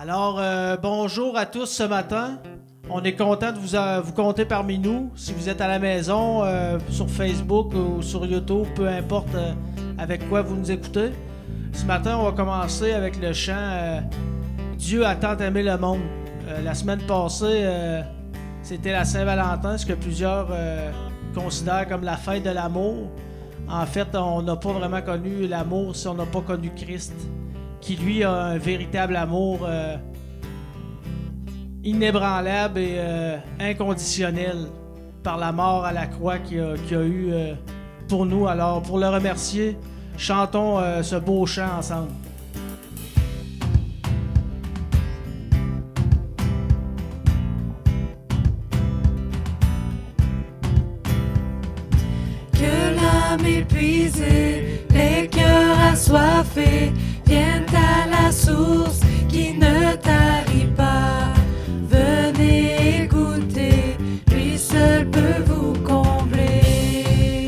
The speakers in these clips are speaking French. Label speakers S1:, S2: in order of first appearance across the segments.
S1: Alors, bonjour à tous ce matin. On est content de vous compter parmi nous. Si vous êtes à la maison, sur Facebook ou sur YouTube, peu importe avec quoi vous nous écoutez. Ce matin, on va commencer avec le chant Dieu a tant aimé le monde. La semaine passée, c'était la Saint-Valentin, ce que plusieurs considèrent comme la fête de l'amour. En fait, on n'a pas vraiment connu l'amour si on n'a pas connu Christ, qui lui a un véritable amour inébranlable et inconditionnel par la mort à la croix qu'il a eu pour nous. Alors, pour le remercier, chantons ce beau chant ensemble.
S2: Que l'âme épuisée, les cœurs assoiffés viennent à la source qui ne tarit pas. Venez écouter, lui seul peut vous combler.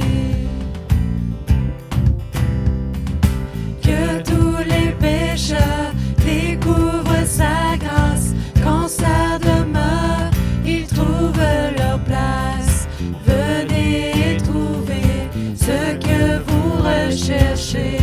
S2: Que tous les pécheurs découvrent sa grâce, quand sa demeure, ils trouvent leur place. Venez trouver ce que vous recherchez.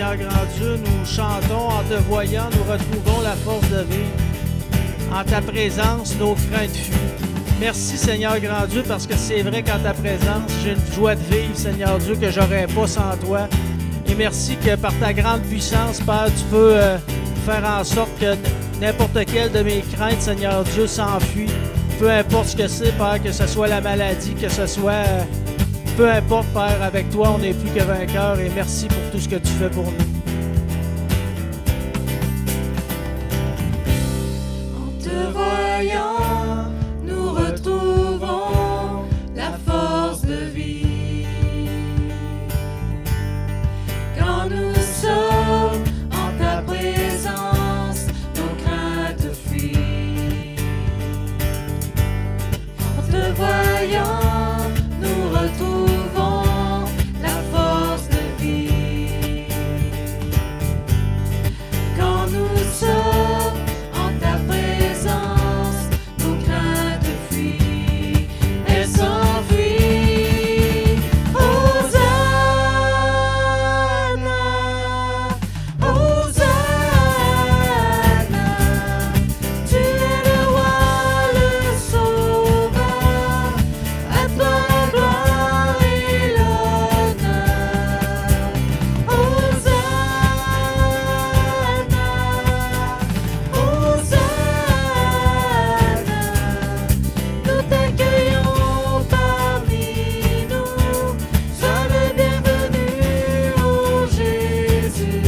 S1: Seigneur grand Dieu, nous chantons en te voyant, nous retrouvons la force de vivre. En ta présence, nos craintes fuient. Merci Seigneur grand Dieu, parce que c'est vrai qu'en ta présence, j'ai une joie de vivre, Seigneur Dieu, que j'aurais pas sans toi. Et merci que par ta grande puissance, Père, tu peux faire en sorte que n'importe quelle de mes craintes, Seigneur Dieu, s'enfuit. Peu importe ce que c'est, Père, que ce soit la maladie, que ce soit... peu importe, Père, avec toi, on n'est plus que vainqueurs. Et merci pour tout ce que tu fais pour nous.
S2: En te voyant, nous retrouvons la force de vie. Quand nous sommes en ta présence, nos craintes fuient. En te voyant, nous retrouvons la force de vie. Quand nous sommes en ta présence, nos craintes fuient, elles s'enfuient. Hosanna, Hosanna, tu es le roi, le sauveur, à toi la gloire et l'honneur. Hosanna, Hosanna, nous t'accueillons parmi nous, sois le bienvenu, ô Jésus.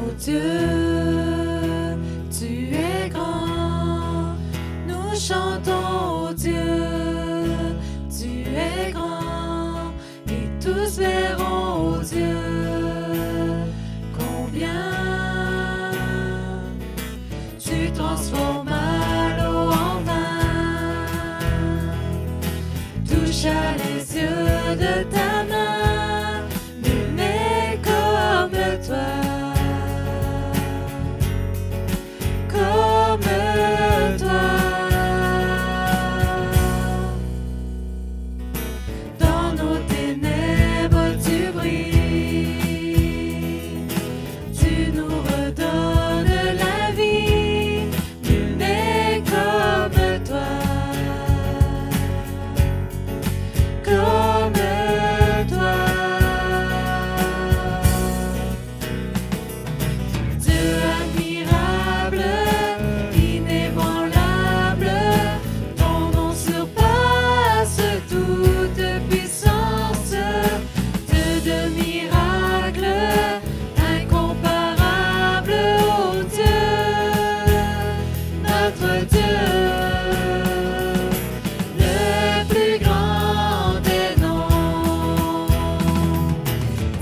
S2: Oh Dieu, tu es grand, nous chantons, oh Dieu, tu es grand, et tous verront, oh Dieu, combien tu transformas l'eau en vin, touche à les yeux de ta main, nul n'est comme toi. Comme toi, dans nos ténèbres tu brilles, tu nous redonnes la vie, nul n'est comme toi, comme toi. Dieu admirable, inébranlable, ton nom surpasse toute puissance. Dieu de miracles, incomparable, ô Dieu, notre Dieu, le plus grand des noms,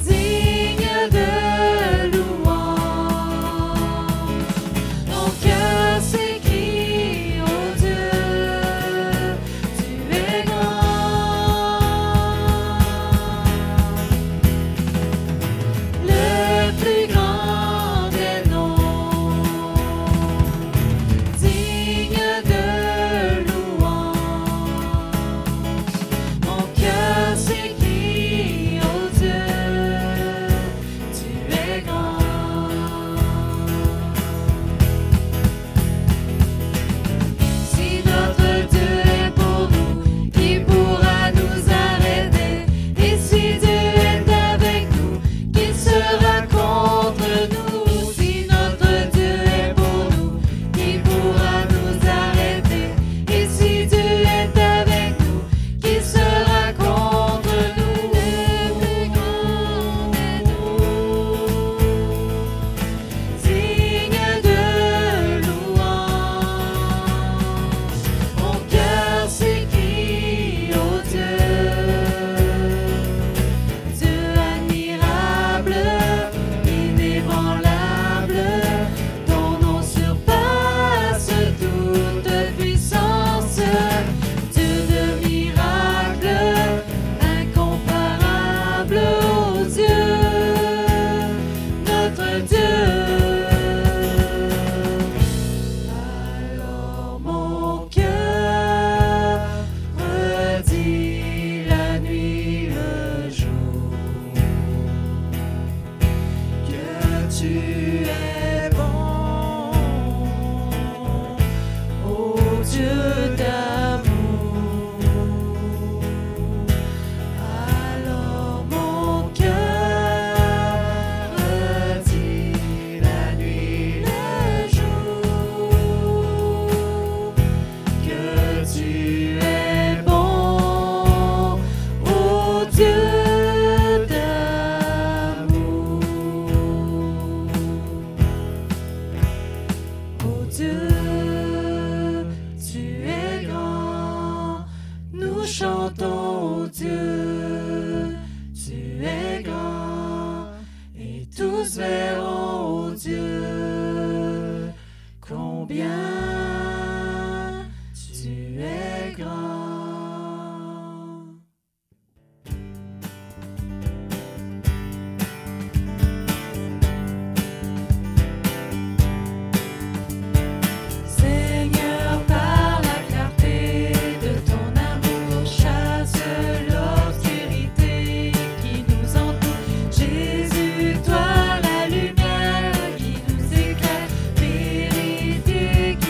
S2: digne de louange. Mon cœur s'écrie, ô Dieu, tu es grand, le plus grand des noms, digne Dieu, tu es grand. Nous chantons, oh Dieu, tu es grand. Et tous verront, oh Dieu, combien tu es grand. Seigneur, par la clarté de ton amour, chasse l'obscurité qui nous entoure. Jésus, toi la lumière qui nous éclaire, vérité qui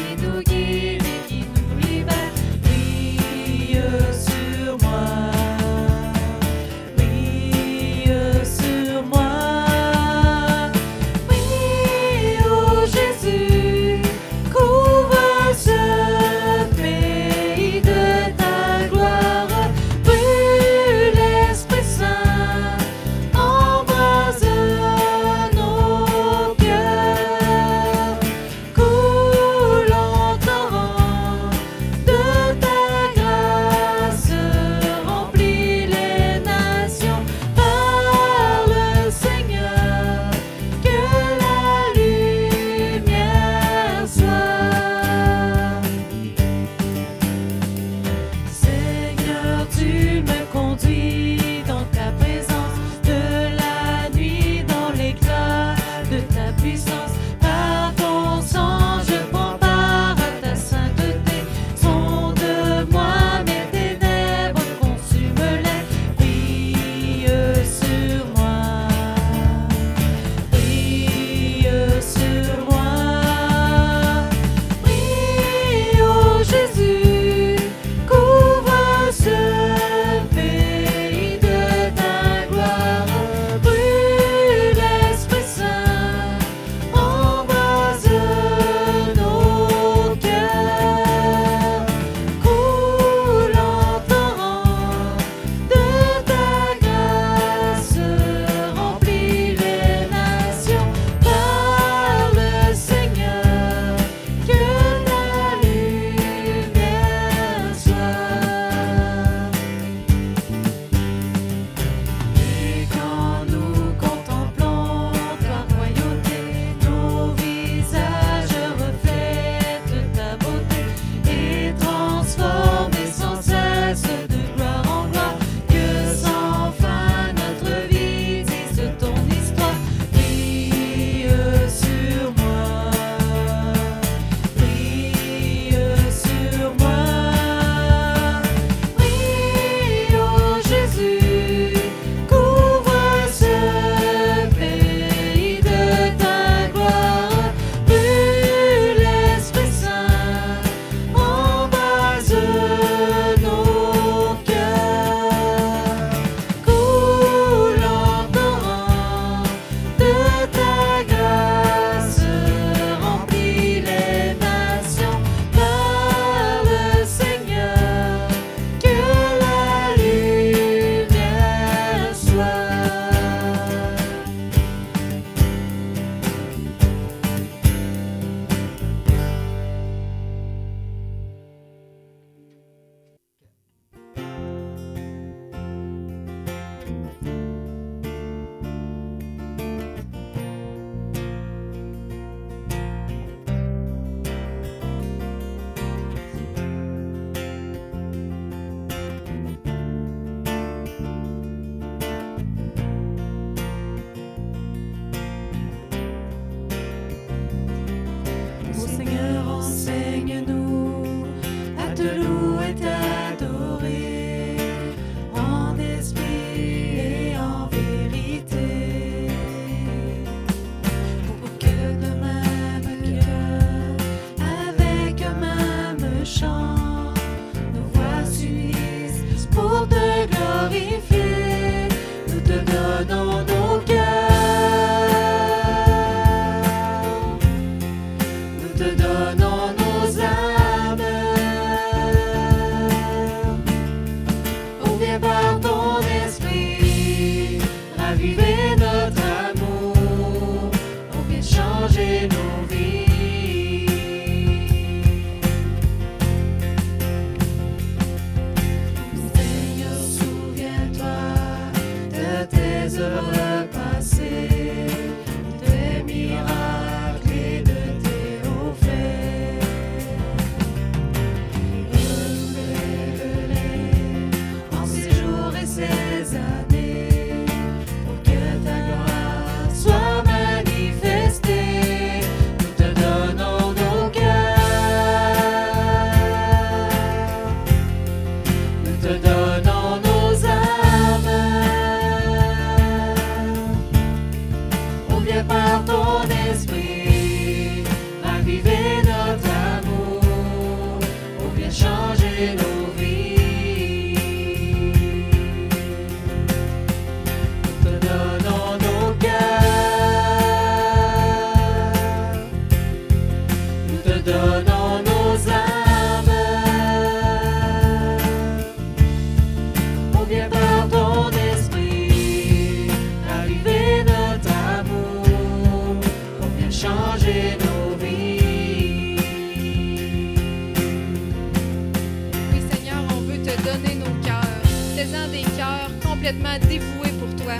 S3: complètement dévoués pour toi.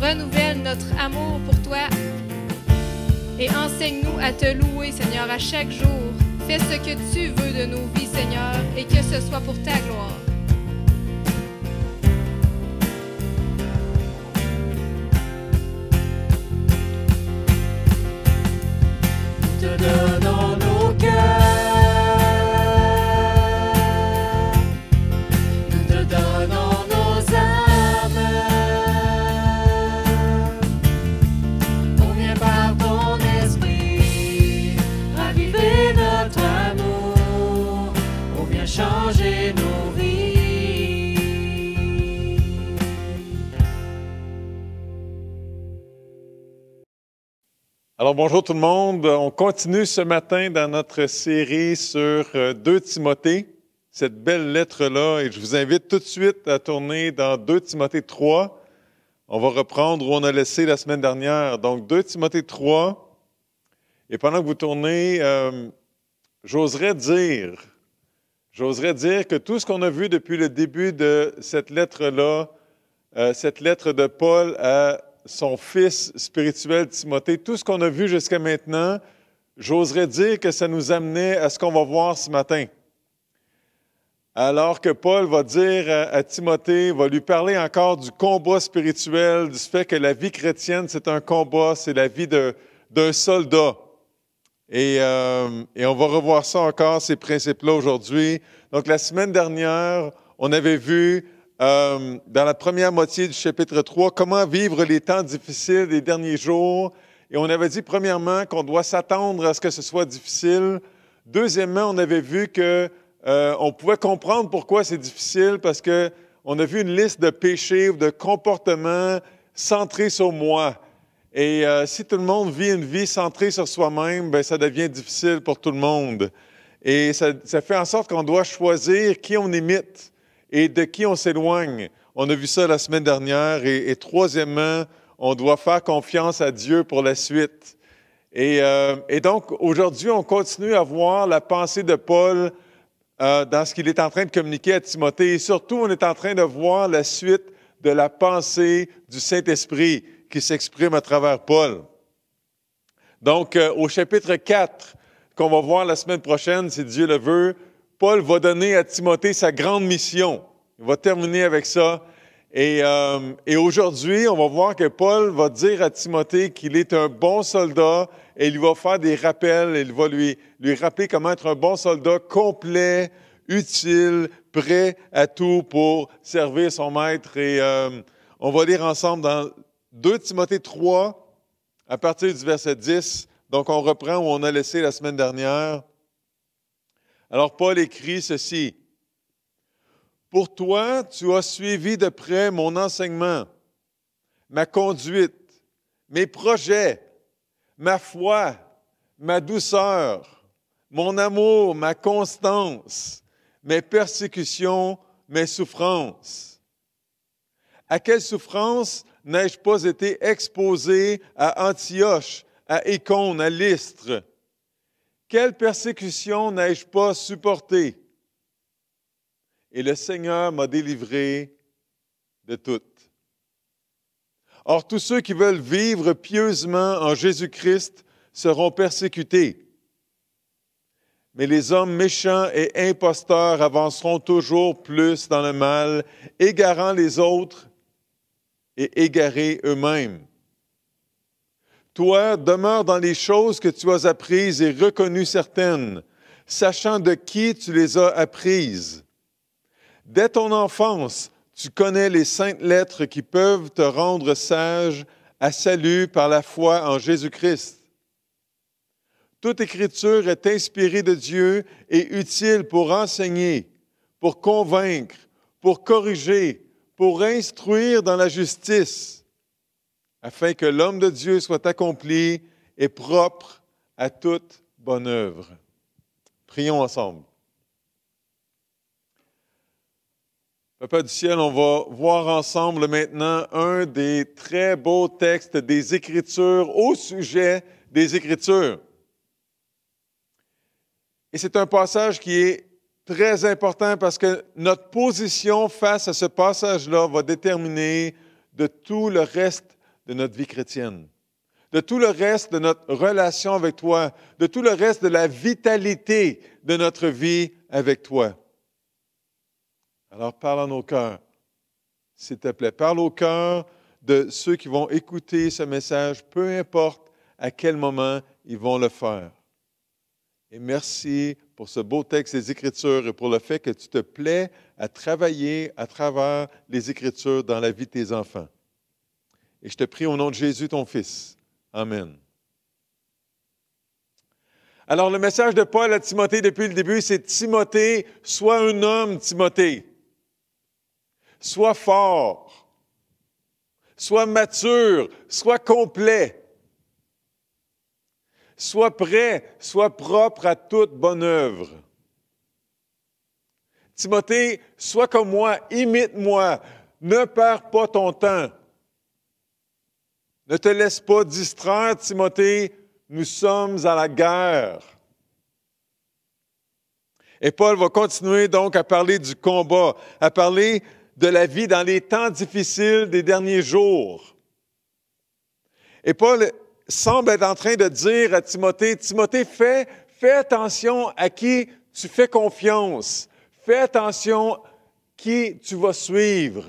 S3: Renouvelle notre amour pour toi et enseigne-nous à te louer, Seigneur, à chaque jour. Fais ce que tu veux de nos vies, Seigneur, et que ce soit pour ta gloire.
S2: Nous te donnons nos cœurs, nous te donnons nos âmes. On vient par ton esprit raviver notre amour, on vient changer nos vies.
S4: Alors bonjour tout le monde, on continue ce matin dans notre série sur 2 Timothée, cette belle lettre-là, et je vous invite tout de suite à tourner dans 2 Timothée 3. On va reprendre où on a laissé la semaine dernière, donc 2 Timothée 3. Et pendant que vous tournez, j'oserais dire que tout ce qu'on a vu depuis le début de cette lettre-là, cette lettre de Paul à son fils spirituel Timothée, tout ce qu'on a vu jusqu'à maintenant, j'oserais dire que ça nous amenait à ce qu'on va voir ce matin. Alors que Paul va dire à Timothée, va lui parler encore du combat spirituel, du fait que la vie chrétienne, c'est un combat, c'est la vie d'un soldat. Et on va revoir ça encore, ces principes-là aujourd'hui. Donc, la semaine dernière, on avait vu dans la première moitié du chapitre 3, comment vivre les temps difficiles des derniers jours. Et on avait dit, premièrement, qu'on doit s'attendre à ce que ce soit difficile. Deuxièmement, on avait vu que on pouvait comprendre pourquoi c'est difficile, parce que on a vu une liste de péchés ou de comportements centrés sur moi. Et si tout le monde vit une vie centrée sur soi-même, ben ça devient difficile pour tout le monde. Et ça fait en sorte qu'on doit choisir qui on imite et de qui on s'éloigne. On a vu ça la semaine dernière. Et troisièmement, on doit faire confiance à Dieu pour la suite. Et donc, aujourd'hui, on continue à voir la pensée de Paul dans ce qu'il est en train de communiquer à Timothée. Et surtout, on est en train de voir la suite de la pensée du Saint-Esprit qui s'exprime à travers Paul. Donc, au chapitre 4, qu'on va voir la semaine prochaine, si Dieu le veut, Paul va donner à Timothée sa grande mission. Il va terminer avec ça. Et aujourd'hui, on va voir que Paul va dire à Timothée qu'il est un bon soldat et il va faire des rappels. Il va lui rappeler comment être un bon soldat complet, utile, prêt à tout pour servir son maître. Et on va lire ensemble dans 2 Timothée 3, à partir du verset 10. Donc, on reprend où on a laissé la semaine dernière. Alors, Paul écrit ceci. « Pour toi, tu as suivi de près mon enseignement, ma conduite, mes projets, ma foi, ma douceur, mon amour, ma constance, mes persécutions, mes souffrances. À quelle souffrance n'ai-je pas été exposé à Antioche, à Icône, à Lystre? Quelle persécution n'ai-je pas supportée? Et le Seigneur m'a délivré de toutes. Or, tous ceux qui veulent vivre pieusement en Jésus-Christ seront persécutés. Mais les hommes méchants et imposteurs avanceront toujours plus dans le mal, égarant les autres et égarés eux-mêmes. Toi, demeure dans les choses que tu as apprises et reconnues certaines, sachant de qui tu les as apprises. Dès ton enfance, tu connais les saintes lettres qui peuvent te rendre sage à salut par la foi en Jésus-Christ. Toute écriture est inspirée de Dieu et utile pour enseigner, pour convaincre, pour corriger, pour instruire dans la justice, afin que l'homme de Dieu soit accompli et propre à toute bonne œuvre. » Prions ensemble. Papa du ciel, on va voir ensemble maintenant un des très beaux textes des Écritures au sujet des Écritures. Et c'est un passage qui est Très important parce que notre position face à ce passage-là va déterminer de tout le reste de notre vie chrétienne, de tout le reste de notre relation avec toi, de tout le reste de la vitalité de notre vie avec toi. Alors parle à nos cœurs, s'il te plaît. Parle au cœur de ceux qui vont écouter ce message, peu importe à quel moment ils vont le faire. Et merci pour ce beau texte des Écritures et pour le fait que tu te plais à travailler à travers les Écritures dans la vie de tes enfants. Et je te prie au nom de Jésus, ton Fils. Amen. Alors, le message de Paul à Timothée depuis le début, c'est Timothée, sois un homme, Timothée. Sois fort. Sois mature. Sois complet. Sois prêt, sois propre à toute bonne œuvre. Timothée, sois comme moi, imite-moi, ne perds pas ton temps. Ne te laisse pas distraire, Timothée, nous sommes à la guerre. Et Paul va continuer donc à parler du combat, à parler de la vie dans les temps difficiles des derniers jours. Et Paul semble être en train de dire à Timothée, Timothée, fais attention à qui tu fais confiance. Fais attention à qui tu vas suivre.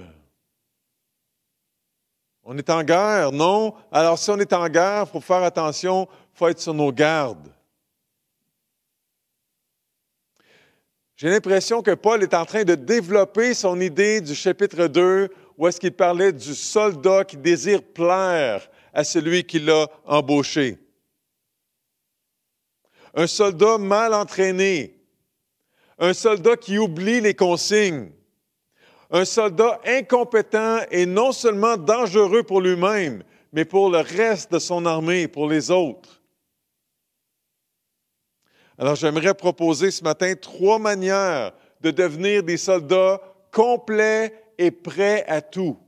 S4: On est en guerre, non? Alors, si on est en guerre, il faut faire attention, il faut être sur nos gardes. J'ai l'impression que Paul est en train de développer son idée du chapitre 2, où est-ce qu'il parlait du soldat qui désire plaire à celui qui l'a embauché. Un soldat mal entraîné, un soldat qui oublie les consignes, un soldat incompétent et non seulement dangereux pour lui-même, mais pour le reste de son armée, pour les autres. Alors, j'aimerais proposer ce matin 3 manières de devenir des soldats complets et prêts à tout.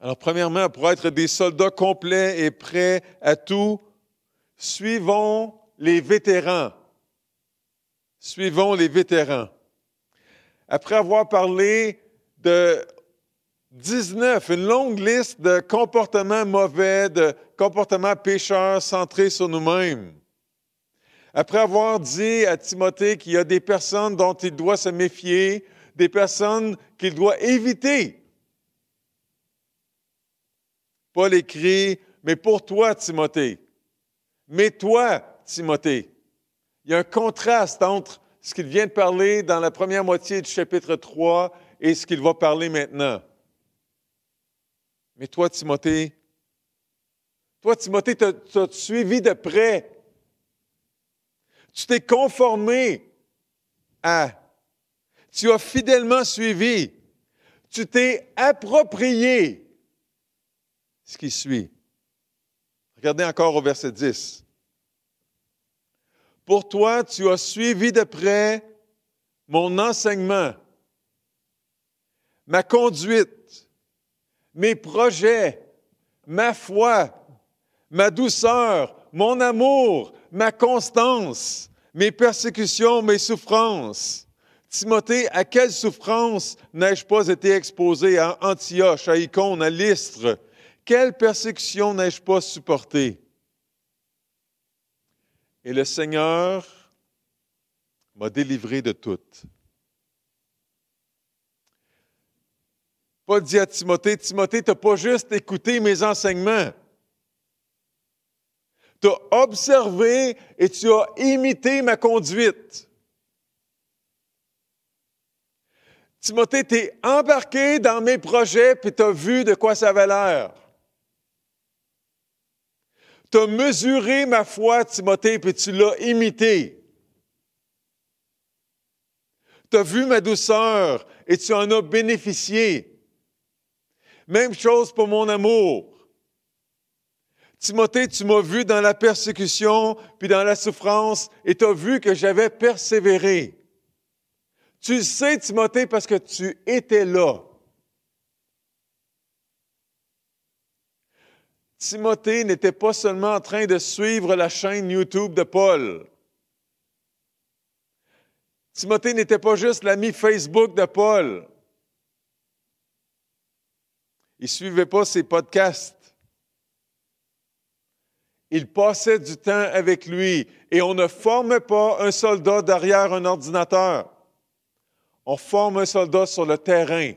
S4: Alors, premièrement, pour être des soldats complets et prêts à tout, suivons les vétérans. Suivons les vétérans. Après avoir parlé de 19, une longue liste de comportements mauvais, de comportements pécheurs centrés sur nous-mêmes, après avoir dit à Timothée qu'il y a des personnes dont il doit se méfier, des personnes qu'il doit éviter, Paul écrit, mais pour toi, Timothée, mais toi, Timothée. Il y a un contraste entre ce qu'il vient de parler dans la première moitié du chapitre 3 et ce qu'il va parler maintenant. Mais toi, Timothée, tu as suivi de près. Tu t'es conformé à. Tu as fidèlement suivi. Tu t'es approprié ce qui suit. Regardez encore au verset 10. Pour toi, tu as suivi de près mon enseignement, ma conduite, mes projets, ma foi, ma douceur, mon amour, ma constance, mes persécutions, mes souffrances. Timothée, à quelle souffrance n'ai-je pas été exposé à Antioche, à Icône, à Lystre? Quelle persécution n'ai-je pas supportée? Et le Seigneur m'a délivré de toutes. Paul dit à Timothée, Timothée, tu n'as pas juste écouté mes enseignements. Tu as observé et tu as imité ma conduite. Timothée, tu es embarqué dans mes projets puis tu as vu de quoi ça avait l'air. Tu as mesuré ma foi, Timothée, puis tu l'as imité. Tu as vu ma douceur et tu en as bénéficié. Même chose pour mon amour. Timothée, tu m'as vu dans la persécution puis dans la souffrance et tu as vu que j'avais persévéré. Tu le sais, Timothée, parce que tu étais là. Timothée n'était pas seulement en train de suivre la chaîne YouTube de Paul. Timothée n'était pas juste l'ami Facebook de Paul. Il ne suivait pas ses podcasts. Il passait du temps avec lui. Et on ne forme pas un soldat derrière un ordinateur. On forme un soldat sur le terrain,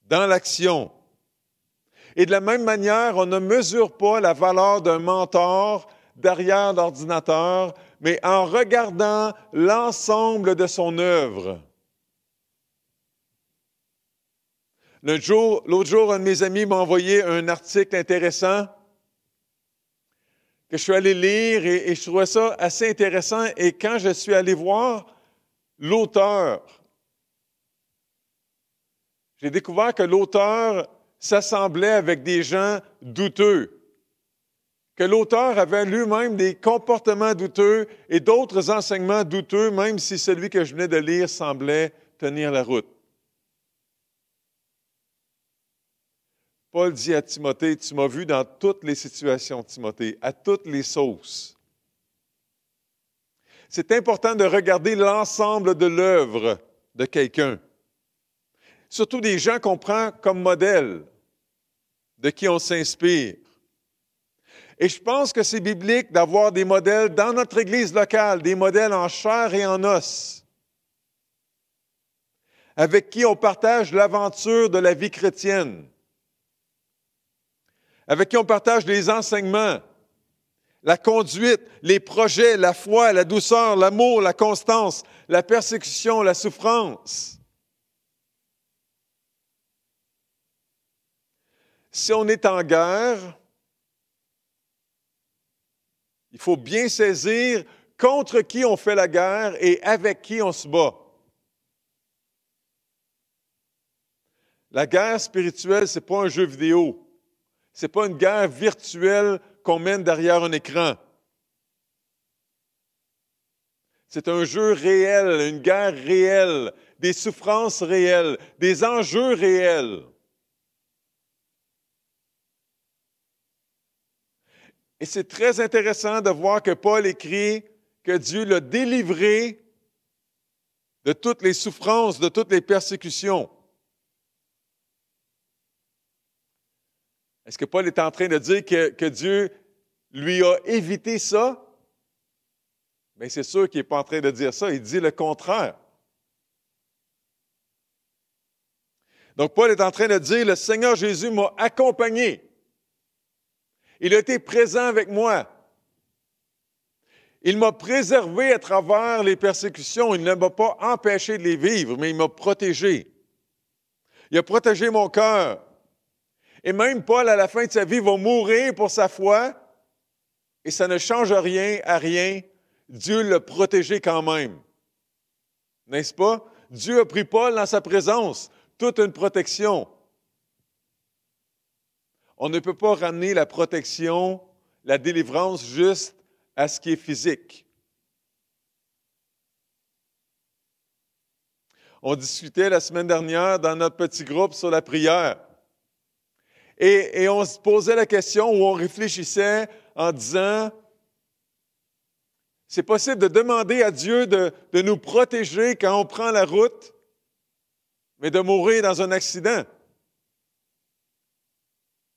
S4: dans l'action. Et de la même manière, on ne mesure pas la valeur d'un mentor derrière l'ordinateur, mais en regardant l'ensemble de son œuvre. L'autre jour, un de mes amis m'a envoyé un article intéressant que je suis allé lire et je trouvais ça assez intéressant. Et quand je suis allé voir l'auteur, j'ai découvert que l'auteur s'assemblait avec des gens douteux, que l'auteur avait lui-même des comportements douteux et d'autres enseignements douteux, même si celui que je venais de lire semblait tenir la route. Paul dit à Timothée, « Tu m'as vu dans toutes les situations, Timothée, à toutes les sauces. » C'est important de regarder l'ensemble de l'œuvre de quelqu'un. Surtout des gens qu'on prend comme modèle, de qui on s'inspire. Et je pense que c'est biblique d'avoir des modèles dans notre Église locale, des modèles en chair et en os, avec qui on partage l'aventure de la vie chrétienne, avec qui on partage les enseignements, la conduite, les projets, la foi, la douceur, l'amour, la constance, la persécution, la souffrance. Si on est en guerre, il faut bien saisir contre qui on fait la guerre et avec qui on se bat. La guerre spirituelle, ce n'est pas un jeu vidéo. Ce n'est pas une guerre virtuelle qu'on mène derrière un écran. C'est un jeu réel, une guerre réelle, des souffrances réelles, des enjeux réels. Et c'est très intéressant de voir que Paul écrit que Dieu l'a délivré de toutes les souffrances, de toutes les persécutions. Est-ce que Paul est en train de dire que Dieu lui a évité ça? Bien, c'est sûr qu'il n'est pas en train de dire ça. Il dit le contraire. Donc, Paul est en train de dire, le Seigneur Jésus m'a accompagné. Il a été présent avec moi. Il m'a préservé à travers les persécutions. Il ne m'a pas empêché de les vivre, mais il m'a protégé. Il a protégé mon cœur. Et même Paul, à la fin de sa vie, va mourir pour sa foi, et ça ne change rien à rien. Dieu l'a protégé quand même. N'est-ce pas? Dieu a pris Paul dans sa présence, toute une protection. On ne peut pas ramener la protection, la délivrance juste à ce qui est physique. On discutait la semaine dernière dans notre petit groupe sur la prière. Et on se posait la question où on réfléchissait en disant, c'est possible de demander à Dieu de nous protéger quand on prend la route, mais de mourir dans un accident.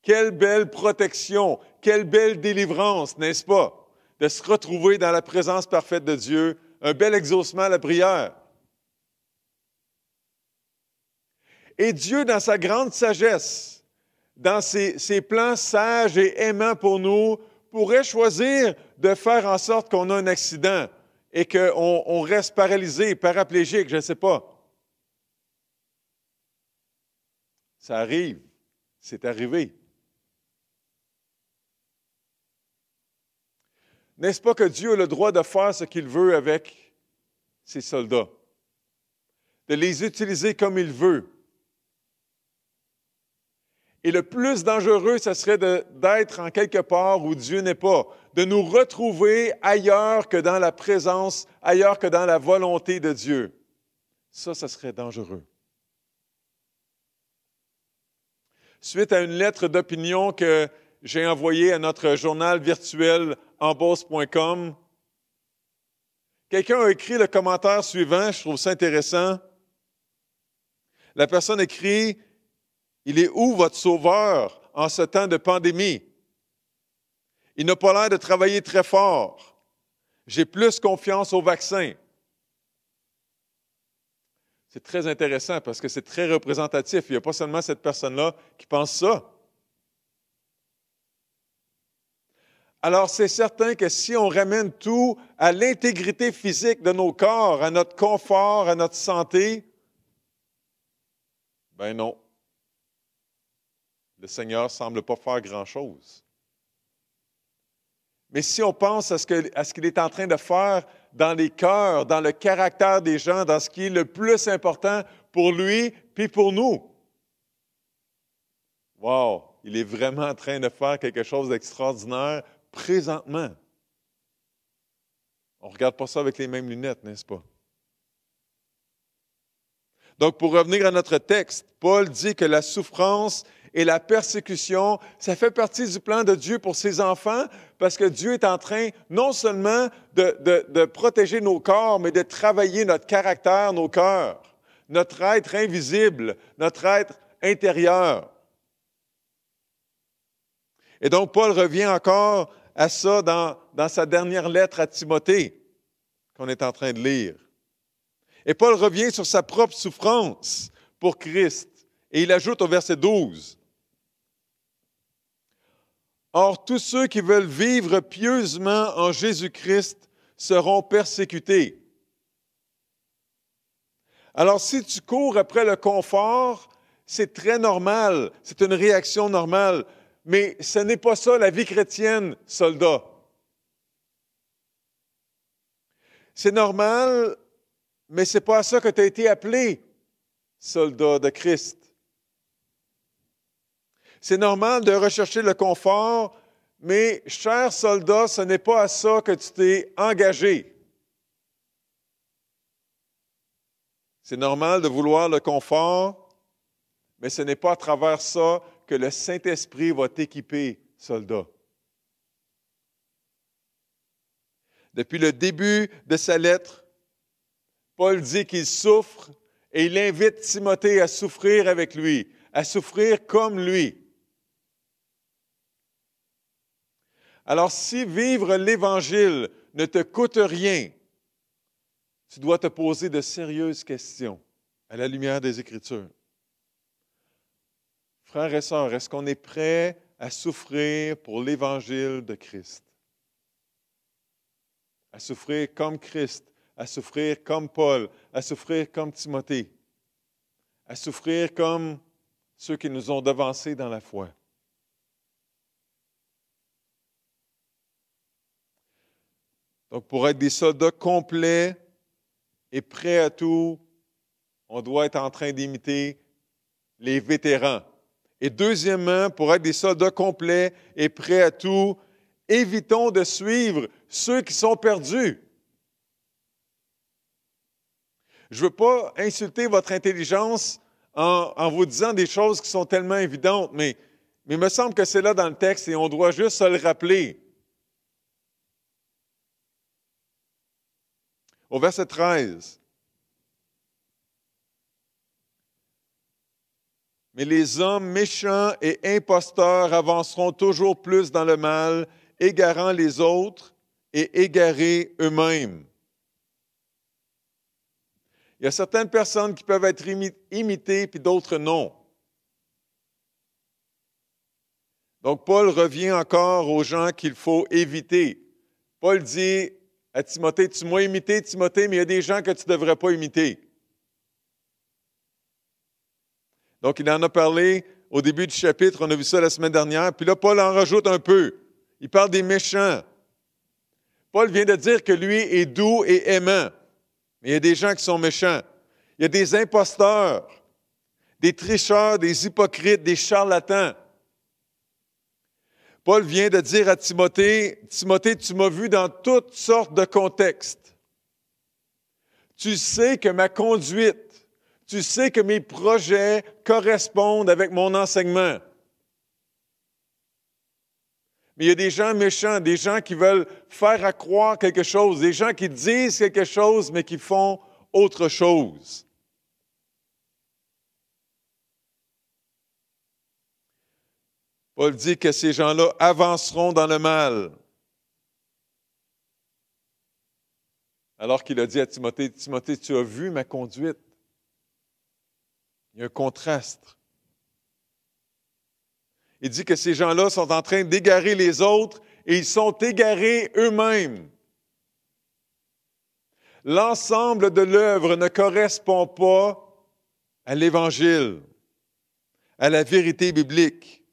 S4: Quelle belle protection, quelle belle délivrance, n'est-ce pas? De se retrouver dans la présence parfaite de Dieu, un bel exaucement à la prière. Et Dieu, dans sa grande sagesse, dans ses plans sages et aimants pour nous, pourrait choisir de faire en sorte qu'on a un accident et qu'on reste paralysé, paraplégique, je ne sais pas. Ça arrive, c'est arrivé. N'est-ce pas que Dieu a le droit de faire ce qu'il veut avec ses soldats? De les utiliser comme il veut. Et le plus dangereux, ce serait d'être en quelque part où Dieu n'est pas, de nous retrouver ailleurs que dans la présence, ailleurs que dans la volonté de Dieu. Ça serait dangereux. Suite à une lettre d'opinion que j'ai envoyée à notre journal virtuel enbosse.com, Quelqu'un a écrit le commentaire suivant, je trouve ça intéressant. La personne écrit, « Il est où votre sauveur en ce temps de pandémie? Il n'a pas l'air de travailler très fort. J'ai plus confiance au vaccin. » C'est très intéressant parce que c'est très représentatif. Il n'y a pas seulement cette personne-là qui pense ça. Alors, c'est certain que si on ramène tout à l'intégrité physique de nos corps, à notre confort, à notre santé, ben non. Le Seigneur ne semble pas faire grand-chose. Mais si on pense à ce qu'il est en train de faire dans les cœurs, dans le caractère des gens, dans ce qui est le plus important pour lui puis pour nous, wow, il est vraiment en train de faire quelque chose d'extraordinaire présentement. On ne regarde pas ça avec les mêmes lunettes, n'est-ce pas? Donc, pour revenir à notre texte, Paul dit que la souffrance et la persécution, ça fait partie du plan de Dieu pour ses enfants parce que Dieu est en train non seulement de protéger nos corps, mais de travailler notre caractère, nos cœurs, notre être invisible, notre être intérieur. Et donc, Paul revient encore à ça dans sa dernière lettre à Timothée qu'on est en train de lire. Et Paul revient sur sa propre souffrance pour Christ. Et il ajoute au verset 12, « Or, tous ceux qui veulent vivre pieusement en Jésus-Christ seront persécutés. » Alors, si tu cours après le confort, c'est très normal, c'est une réaction normale. Mais ce n'est pas ça la vie chrétienne, soldat. C'est normal, mais ce n'est pas à ça que tu as été appelé, soldat de Christ. C'est normal de rechercher le confort, mais, cher soldat, ce n'est pas à ça que tu t'es engagé. C'est normal de vouloir le confort, mais ce n'est pas à travers ça que le Saint-Esprit va t'équiper, soldat. Depuis le début de sa lettre, Paul dit qu'il souffre et il invite Timothée à souffrir avec lui, à souffrir comme lui. Alors, si vivre l'Évangile ne te coûte rien, tu dois te poser de sérieuses questions à la lumière des Écritures. Frères et sœurs, est-ce qu'on est prêt à souffrir pour l'Évangile de Christ? À souffrir comme Christ, à souffrir comme Paul, à souffrir comme Timothée, à souffrir comme ceux qui nous ont devancés dans la foi. Donc, pour être des soldats complets et prêts à tout, on doit être en train d'imiter les vétérans. Et deuxièmement, pour être des soldats complets et prêts à tout, évitons de suivre ceux qui sont perdus. Je ne veux pas insulter votre intelligence en vous disant des choses qui sont tellement évidentes, mais il me semble que c'est là dans le texte et on doit juste se le rappeler. Au verset 13. Mais les hommes méchants et imposteurs avanceront toujours plus dans le mal, égarant les autres et égarés eux-mêmes. Il y a certaines personnes qui peuvent être imitées, puis d'autres non. Donc, Paul revient encore aux gens qu'il faut éviter. Paul dit à Timothée, tu m'as imité, Timothée, mais il y a des gens que tu ne devrais pas imiter. Donc, il en a parlé au début du chapitre, on a vu ça la semaine dernière, puis là, Paul en rajoute un peu. Il parle des méchants. Paul vient de dire que lui est doux et aimant, mais il y a des gens qui sont méchants. Il y a des imposteurs, des tricheurs, des hypocrites, des charlatans. Paul vient de dire à Timothée, « Timothée, tu m'as vu dans toutes sortes de contextes. Tu sais que ma conduite, tu sais que mes projets correspondent avec mon enseignement. Mais il y a des gens méchants, des gens qui veulent faire à croire quelque chose, des gens qui disent quelque chose, mais qui font autre chose. Paul dit que ces gens-là avanceront dans le mal. Alors qu'il a dit à Timothée, Timothée, tu as vu ma conduite. Il y a un contraste. Il dit que ces gens-là sont en train d'égarer les autres et ils sont égarés eux-mêmes. L'ensemble de l'œuvre ne correspond pas à l'Évangile, à la vérité biblique.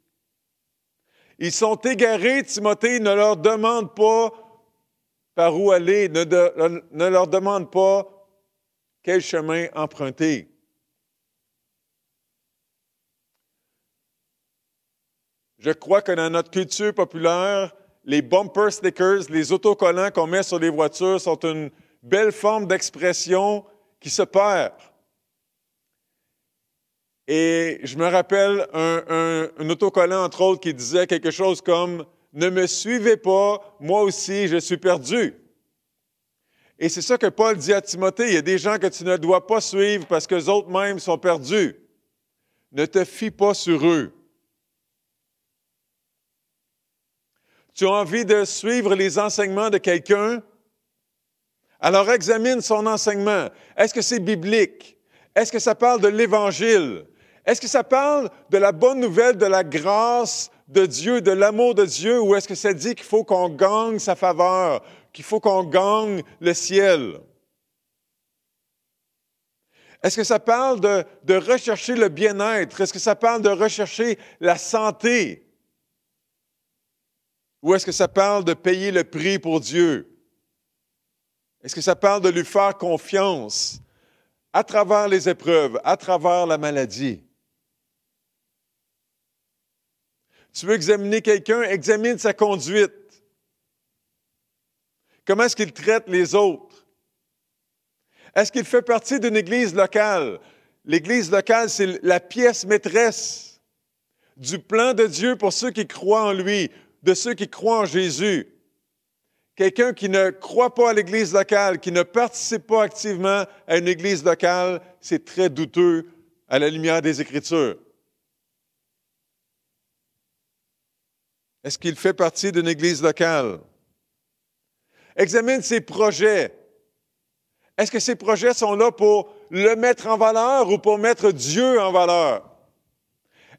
S4: Ils sont égarés, Timothée, ne leur demande pas par où aller, ne leur demande pas quel chemin emprunter. Je crois que dans notre culture populaire, les bumper stickers, les autocollants qu'on met sur les voitures sont une belle forme d'expression qui se perd. Et je me rappelle un autocollant, entre autres, qui disait quelque chose comme « Ne me suivez pas, moi aussi je suis perdu ». Et c'est ça que Paul dit à Timothée, il y a des gens que tu ne dois pas suivre parce qu'eux autres mêmes sont perdus. Ne te fie pas sur eux. Tu as envie de suivre les enseignements de quelqu'un? Alors examine son enseignement. Est-ce que c'est biblique? Est-ce que ça parle de l'Évangile? Est-ce que ça parle de la bonne nouvelle, de la grâce de Dieu, de l'amour de Dieu, ou est-ce que ça dit qu'il faut qu'on gagne sa faveur, qu'il faut qu'on gagne le ciel? Est-ce que ça parle de rechercher le bien-être? Est-ce que ça parle de rechercher la santé? Ou est-ce que ça parle de payer le prix pour Dieu? Est-ce que ça parle de lui faire confiance à travers les épreuves, à travers la maladie? Tu veux examiner quelqu'un, examine sa conduite. Comment est-ce qu'il traite les autres? Est-ce qu'il fait partie d'une église locale? L'église locale, c'est la pièce maîtresse du plan de Dieu pour ceux qui croient en lui, de ceux qui croient en Jésus. Quelqu'un qui ne croit pas à l'église locale, qui ne participe pas activement à une église locale, c'est très douteux à la lumière des Écritures. Est-ce qu'il fait partie d'une église locale? Examine ses projets. Est-ce que ces projets sont là pour le mettre en valeur ou pour mettre Dieu en valeur?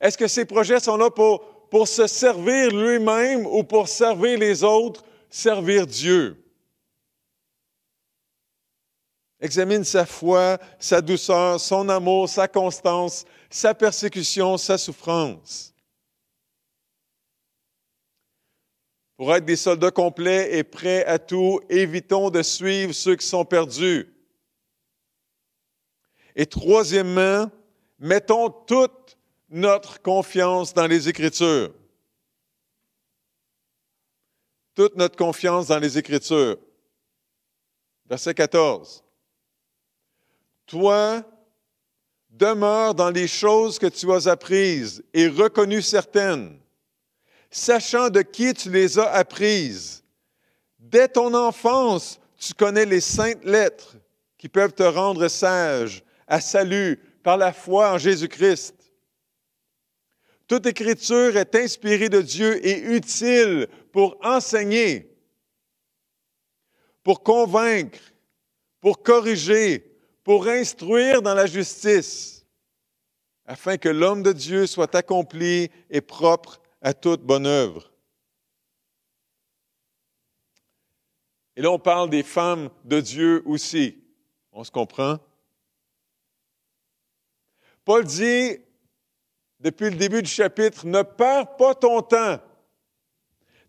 S4: Est-ce que ces projets sont là pour se servir lui-même ou pour servir les autres, servir Dieu? Examine sa foi, sa douceur, son amour, sa constance, sa persécution, sa souffrance. Pour être des soldats complets et prêts à tout, évitons de suivre ceux qui sont perdus. Et troisièmement, mettons toute notre confiance dans les Écritures. Toute notre confiance dans les Écritures. Verset 14. Toi, demeure dans les choses que tu as apprises et reconnues certaines, sachant de qui tu les as apprises. Dès ton enfance, tu connais les saintes lettres qui peuvent te rendre sage, à salut, par la foi en Jésus-Christ. Toute écriture est inspirée de Dieu et utile pour enseigner, pour convaincre, pour corriger, pour instruire dans la justice, afin que l'homme de Dieu soit accompli et propre à toute bonne œuvre. Et là, on parle des femmes de Dieu aussi. On se comprend? Paul dit, depuis le début du chapitre, ne perds pas ton temps.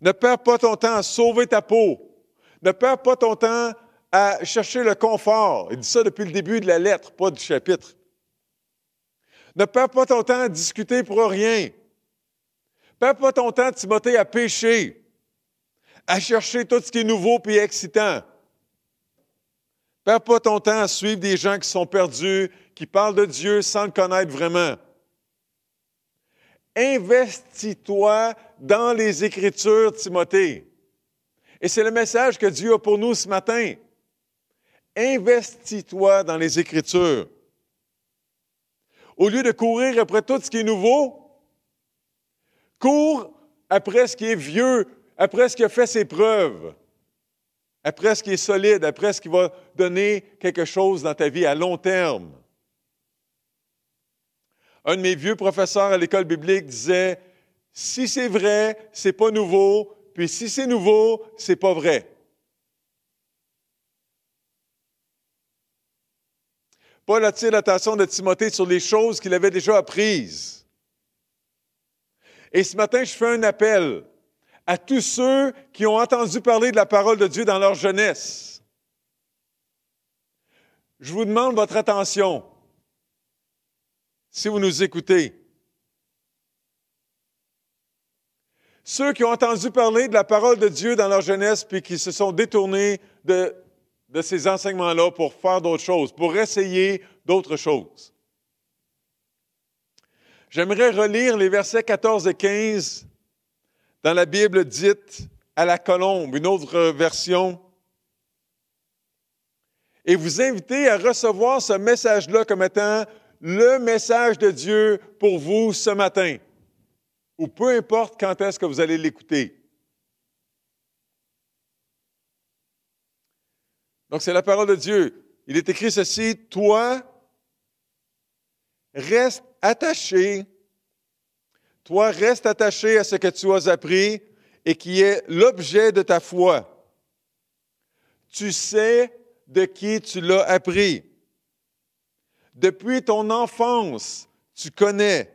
S4: Ne perds pas ton temps à sauver ta peau. Ne perds pas ton temps à chercher le confort. Il dit ça depuis le début de la lettre, pas du chapitre. Ne perds pas ton temps à discuter pour rien. Perds pas ton temps, Timothée, à pécher, à chercher tout ce qui est nouveau et excitant. Perds pas ton temps à suivre des gens qui sont perdus, qui parlent de Dieu sans le connaître vraiment. Investis-toi dans les Écritures, Timothée. Et c'est le message que Dieu a pour nous ce matin. Investis-toi dans les Écritures. Au lieu de courir après tout ce qui est nouveau, cours après ce qui est vieux, après ce qui a fait ses preuves, après ce qui est solide, après ce qui va donner quelque chose dans ta vie à long terme. Un de mes vieux professeurs à l'école biblique disait, « Si c'est vrai, c'est pas nouveau, puis si c'est nouveau, c'est pas vrai. » Paul attire l'attention de Timothée sur les choses qu'il avait déjà apprises. Et ce matin, je fais un appel à tous ceux qui ont entendu parler de la parole de Dieu dans leur jeunesse. Je vous demande votre attention. Si vous nous écoutez. Ceux qui ont entendu parler de la parole de Dieu dans leur jeunesse puis qui se sont détournés de ces enseignements-là pour faire d'autres choses, pour essayer d'autres choses. J'aimerais relire les versets 14 et 15 dans la Bible dite à la colombe, une autre version, et vous inviter à recevoir ce message-là comme étant le message de Dieu pour vous ce matin, ou peu importe quand est-ce que vous allez l'écouter. Donc, c'est la parole de Dieu. Il est écrit ceci, « Toi, reste attaché à ce que tu as appris et qui est l'objet de ta foi. Tu sais de qui tu l'as appris. Depuis ton enfance, tu connais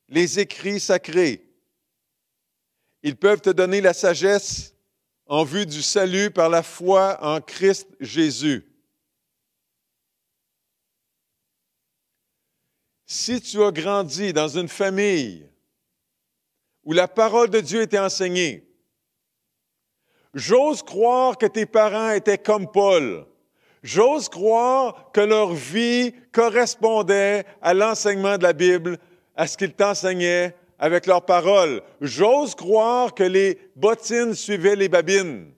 S4: les écrits sacrés. Ils peuvent te donner la sagesse en vue du salut par la foi en Christ Jésus. Si tu as grandi dans une famille où la parole de Dieu était enseignée, j'ose croire que tes parents étaient comme Paul. J'ose croire que leur vie correspondait à l'enseignement de la Bible, à ce qu'ils t'enseignaient avec leurs paroles. J'ose croire que les bottines suivaient les babines.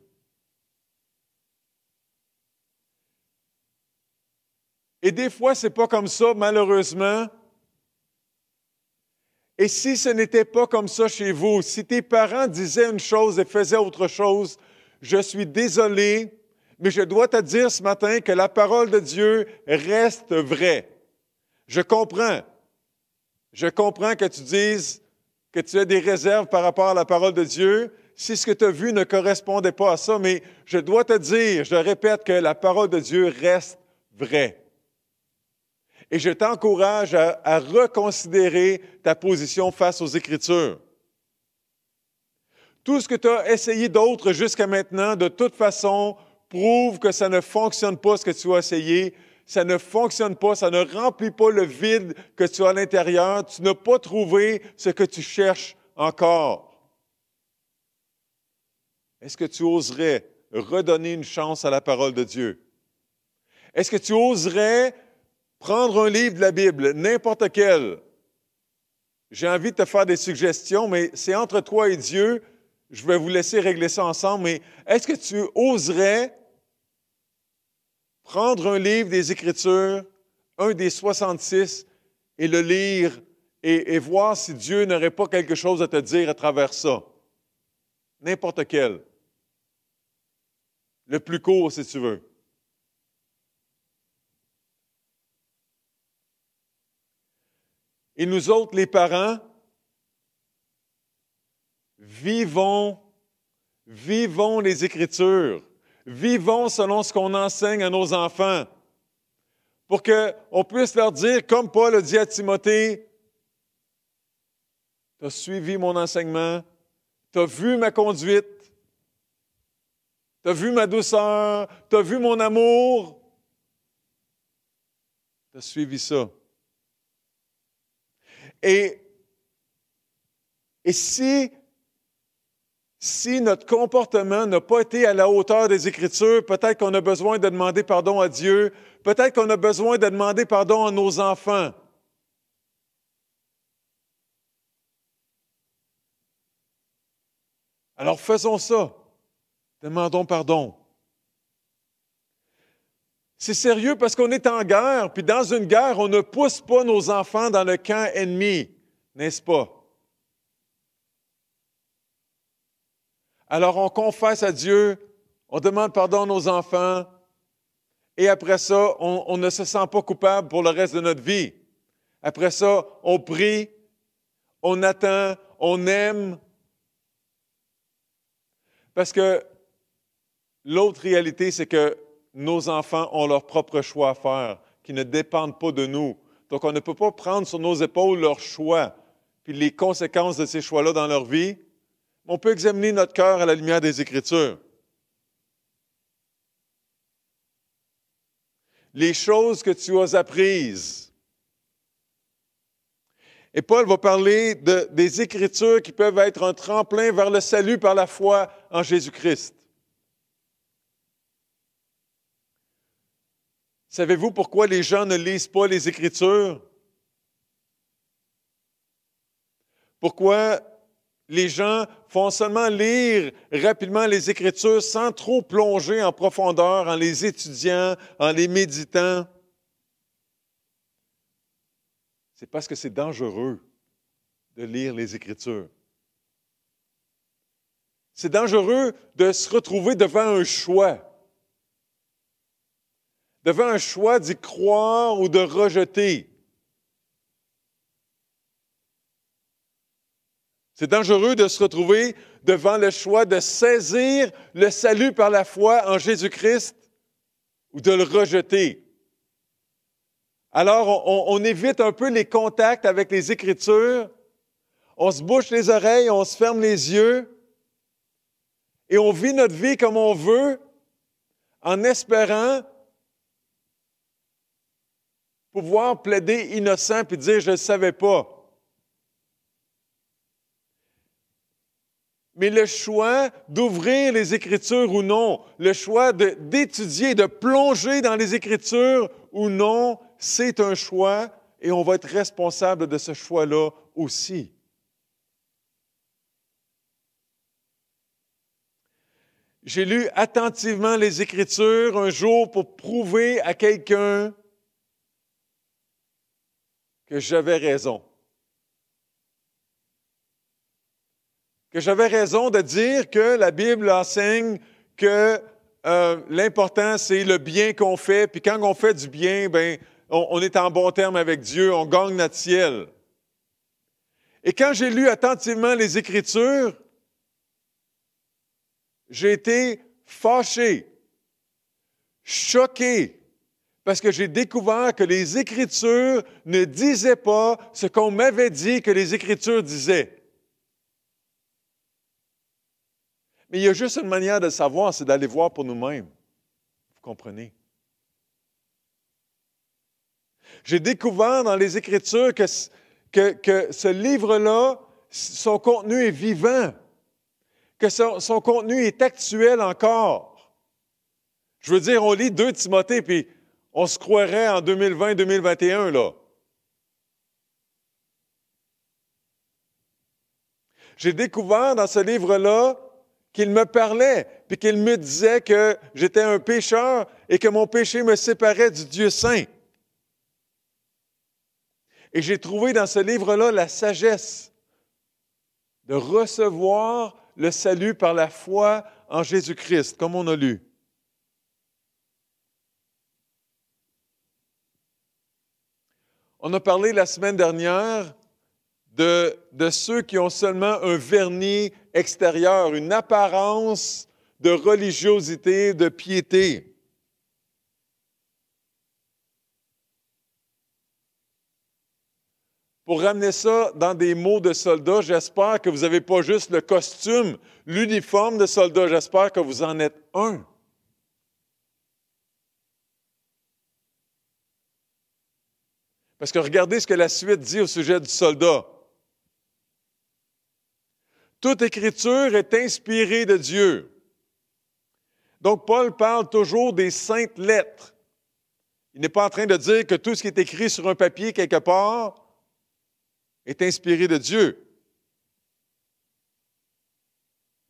S4: Et des fois, c'est pas comme ça, malheureusement. Et si ce n'était pas comme ça chez vous, si tes parents disaient une chose et faisaient autre chose, je suis désolé, mais je dois te dire ce matin que la parole de Dieu reste vraie. Je comprends que tu dises que tu as des réserves par rapport à la parole de Dieu, si ce que tu as vu ne correspondait pas à ça, mais je dois te dire, je répète, que la parole de Dieu reste vraie. Et je t'encourage à reconsidérer ta position face aux Écritures. Tout ce que tu as essayé d'autre jusqu'à maintenant, de toute façon, prouve que ça ne fonctionne pas ce que tu as essayé. Ça ne fonctionne pas, ça ne remplit pas le vide que tu as à l'intérieur. Tu n'as pas trouvé ce que tu cherches encore. Est-ce que tu oserais redonner une chance à la parole de Dieu? Est-ce que tu oserais prendre un livre de la Bible, n'importe quel? J'ai envie de te faire des suggestions, mais c'est entre toi et Dieu. Je vais vous laisser régler ça ensemble, mais est-ce que tu oserais prendre un livre des Écritures, un des 66, et le lire et voir si Dieu n'aurait pas quelque chose à te dire à travers ça? N'importe quel. Le plus court, si tu veux. Et nous autres, les parents, vivons les Écritures. Vivons selon ce qu'on enseigne à nos enfants pour qu'on puisse leur dire, comme Paul a dit à Timothée, « Tu as suivi mon enseignement, tu as vu ma conduite, tu as vu ma douceur, tu as vu mon amour, tu as suivi ça. » Et si notre comportement n'a pas été à la hauteur des Écritures, peut-être qu'on a besoin de demander pardon à Dieu, peut-être qu'on a besoin de demander pardon à nos enfants. Alors faisons ça. Demandons pardon. C'est sérieux parce qu'on est en guerre, puis dans une guerre, on ne pousse pas nos enfants dans le camp ennemi, n'est-ce pas? Alors on confesse à Dieu, on demande pardon à nos enfants, et après ça, on ne se sent pas coupable pour le reste de notre vie. Après ça, on prie, on attend, on aime. Parce que l'autre réalité, c'est que nos enfants ont leur propre choix à faire, qui ne dépendent pas de nous. Donc, on ne peut pas prendre sur nos épaules leurs choix, puis les conséquences de ces choix-là dans leur vie. On peut examiner notre cœur à la lumière des Écritures. Les choses que tu as apprises. Et Paul va parler des Écritures qui peuvent être un tremplin vers le salut par la foi en Jésus-Christ. Savez-vous pourquoi les gens ne lisent pas les Écritures? Pourquoi les gens font seulement lire rapidement les Écritures sans trop plonger en profondeur, en les étudiant, en les méditant? C'est parce que c'est dangereux de lire les Écritures. C'est dangereux de se retrouver devant un choix. Devant un choix d'y croire ou de rejeter. C'est dangereux de se retrouver devant le choix de saisir le salut par la foi en Jésus-Christ ou de le rejeter. Alors, on évite un peu les contacts avec les Écritures, on se bouche les oreilles, on se ferme les yeux et on vit notre vie comme on veut en espérant pouvoir plaider innocent puis dire « je ne savais pas ». Mais le choix d'ouvrir les Écritures ou non, le choix d'étudier, de plonger dans les Écritures ou non, c'est un choix et on va être responsable de ce choix-là aussi. J'ai lu attentivement les Écritures un jour pour prouver à quelqu'un que j'avais raison. Que j'avais raison de dire que la Bible enseigne que l'important, c'est le bien qu'on fait, puis quand on fait du bien, ben, on est en bon terme avec Dieu, on gagne notre ciel. Et quand j'ai lu attentivement les Écritures, j'ai été fâché, choqué, parce que j'ai découvert que les Écritures ne disaient pas ce qu'on m'avait dit que les Écritures disaient. Mais il y a juste une manière de savoir, c'est d'aller voir pour nous-mêmes. Vous comprenez? J'ai découvert dans les Écritures que ce livre-là, son contenu est vivant, que son contenu est actuel encore. Je veux dire, on lit 2 Timothée, puis on se croirait en 2020-2021, là. J'ai découvert dans ce livre-là qu'il me parlait, puis qu'il me disait que j'étais un pécheur et que mon péché me séparait du Dieu saint. Et j'ai trouvé dans ce livre-là la sagesse de recevoir le salut par la foi en Jésus-Christ, comme on a lu. On a parlé la semaine dernière de ceux qui ont seulement un vernis extérieur, une apparence de religiosité, de piété. Pour ramener ça dans des mots de soldats, j'espère que vous n'avez pas juste le costume, l'uniforme de soldat, j'espère que vous en êtes un. Parce que regardez ce que la suite dit au sujet du soldat. Toute écriture est inspirée de Dieu. Donc, Paul parle toujours des saintes lettres. Il n'est pas en train de dire que tout ce qui est écrit sur un papier quelque part est inspiré de Dieu.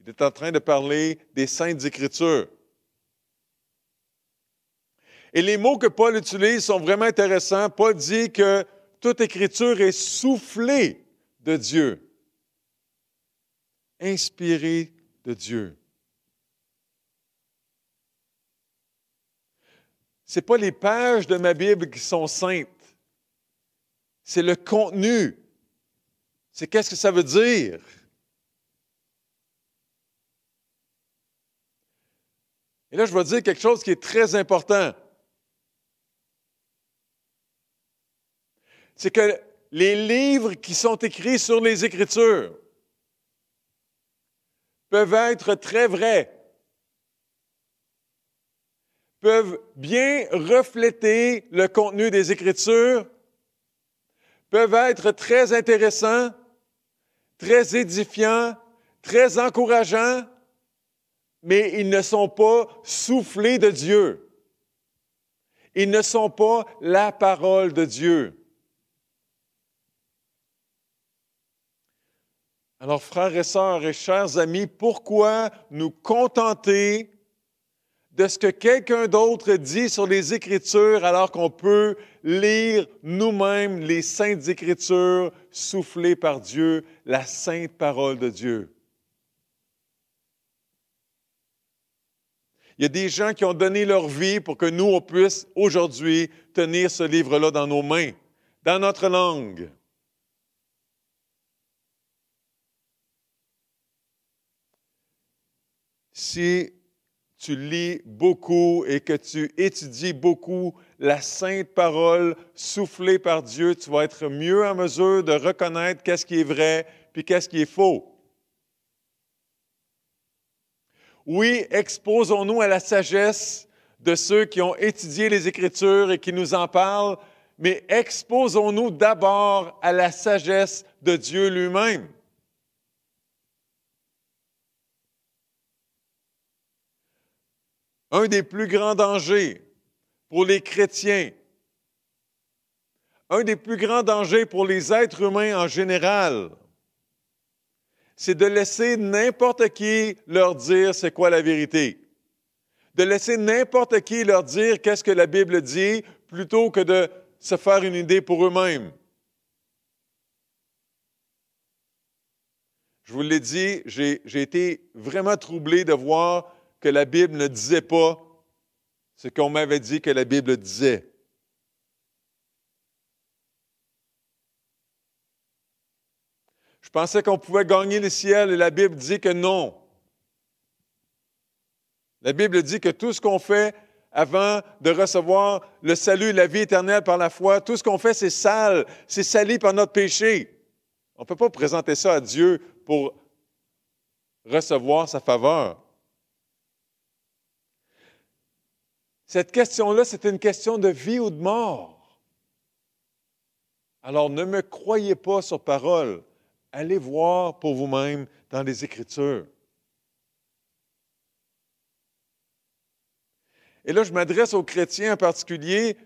S4: Il est en train de parler des Saintes Écritures. Et les mots que Paul utilise sont vraiment intéressants. Paul dit que toute Écriture est soufflée de Dieu, inspirée de Dieu. Ce n'est pas les pages de ma Bible qui sont saintes, c'est le contenu. C'est qu'est-ce que ça veut dire? Et là, je vais dire quelque chose qui est très important. C'est que les livres qui sont écrits sur les Écritures peuvent être très vrais, peuvent bien refléter le contenu des Écritures, peuvent être très intéressants, très édifiants, très encourageants, mais ils ne sont pas soufflés de Dieu. Ils ne sont pas la parole de Dieu. Alors, frères et sœurs et chers amis, pourquoi nous contenter de ce que quelqu'un d'autre dit sur les Écritures alors qu'on peut lire nous-mêmes les Saintes Écritures soufflées par Dieu, la sainte parole de Dieu? Il y a des gens qui ont donné leur vie pour que nous, on puisse aujourd'hui tenir ce livre-là dans nos mains, dans notre langue. Si tu lis beaucoup et que tu étudies beaucoup la sainte parole soufflée par Dieu, tu vas être mieux en mesure de reconnaître qu'est-ce qui est vrai puis qu'est-ce qui est faux. Oui, exposons-nous à la sagesse de ceux qui ont étudié les Écritures et qui nous en parlent, mais exposons-nous d'abord à la sagesse de Dieu lui-même. Un des plus grands dangers pour les chrétiens, un des plus grands dangers pour les êtres humains en général, c'est de laisser n'importe qui leur dire c'est quoi la vérité. De laisser n'importe qui leur dire qu'est-ce que la Bible dit plutôt que de se faire une idée pour eux-mêmes. Je vous l'ai dit, j'ai été vraiment troublé de voir que la Bible ne disait pas ce qu'on m'avait dit que la Bible disait. Je pensais qu'on pouvait gagner le ciel et la Bible dit que non. La Bible dit que tout ce qu'on fait avant de recevoir le salut et la vie éternelle par la foi, tout ce qu'on fait, c'est sale, c'est sali par notre péché. On ne peut pas présenter ça à Dieu pour recevoir sa faveur. Cette question-là, c'est une question de vie ou de mort. Alors, ne me croyez pas sur parole. Allez voir pour vous-même dans les Écritures. Et là, je m'adresse aux chrétiens en particulier.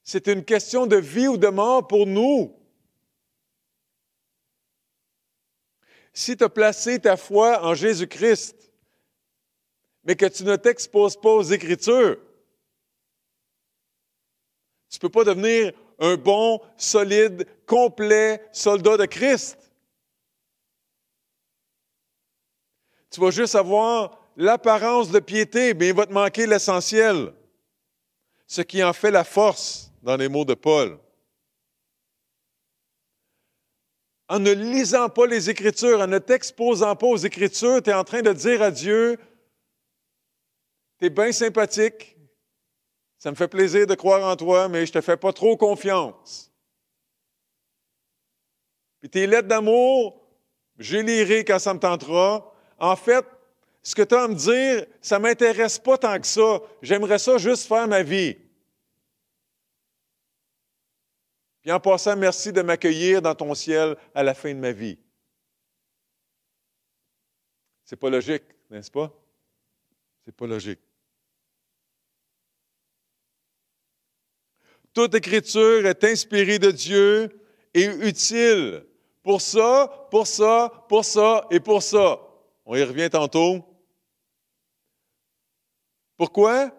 S4: C'est une question de vie ou de mort pour nous. Si tu as placé ta foi en Jésus-Christ, mais que tu ne t'exposes pas aux Écritures, tu ne peux pas devenir un bon, solide, complet soldat de Christ. Tu vas juste avoir l'apparence de piété, mais il va te manquer l'essentiel, ce qui en fait la force dans les mots de Paul. En ne lisant pas les Écritures, en ne t'exposant pas aux Écritures, tu es en train de dire à Dieu, tu es bien sympathique, ça me fait plaisir de croire en toi, mais je ne te fais pas trop confiance. Puis tes lettres d'amour, je les lirai quand ça me tentera. En fait, ce que tu as à me dire, ça ne m'intéresse pas tant que ça. J'aimerais ça juste faire ma vie. Puis en passant, merci de m'accueillir dans ton ciel à la fin de ma vie. C'est pas logique, n'est-ce pas? C'est pas logique. Toute Écriture est inspirée de Dieu et utile pour ça, pour ça, pour ça et pour ça. On y revient tantôt. Pourquoi?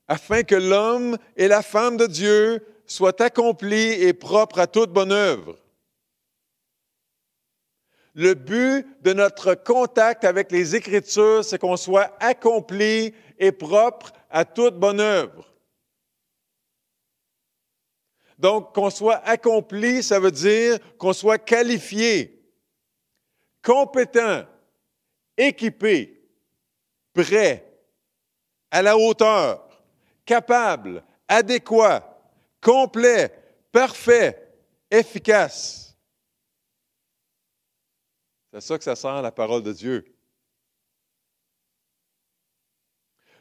S4: Afin que l'homme et la femme de Dieu soient accomplis et propres à toute bonne œuvre. Le but de notre contact avec les Écritures, c'est qu'on soit accompli et propre à toute bonne œuvre. Donc, qu'on soit accompli, ça veut dire qu'on soit qualifié, compétent, équipé, prêt, à la hauteur, capable, adéquat, complet, parfait, efficace. C'est ça que ça sert la parole de Dieu.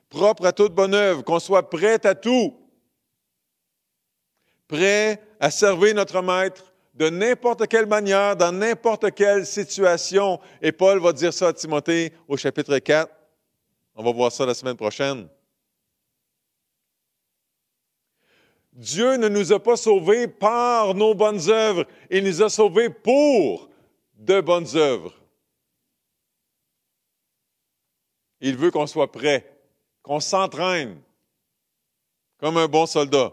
S4: Propre à toute bonne œuvre, qu'on soit prêt à tout. Prêt à servir notre Maître de n'importe quelle manière, dans n'importe quelle situation. Et Paul va dire ça à Timothée au chapitre 4. On va voir ça la semaine prochaine. Dieu ne nous a pas sauvés par nos bonnes œuvres. Il nous a sauvés pour de bonnes œuvres. Il veut qu'on soit prêt, qu'on s'entraîne comme un bon soldat.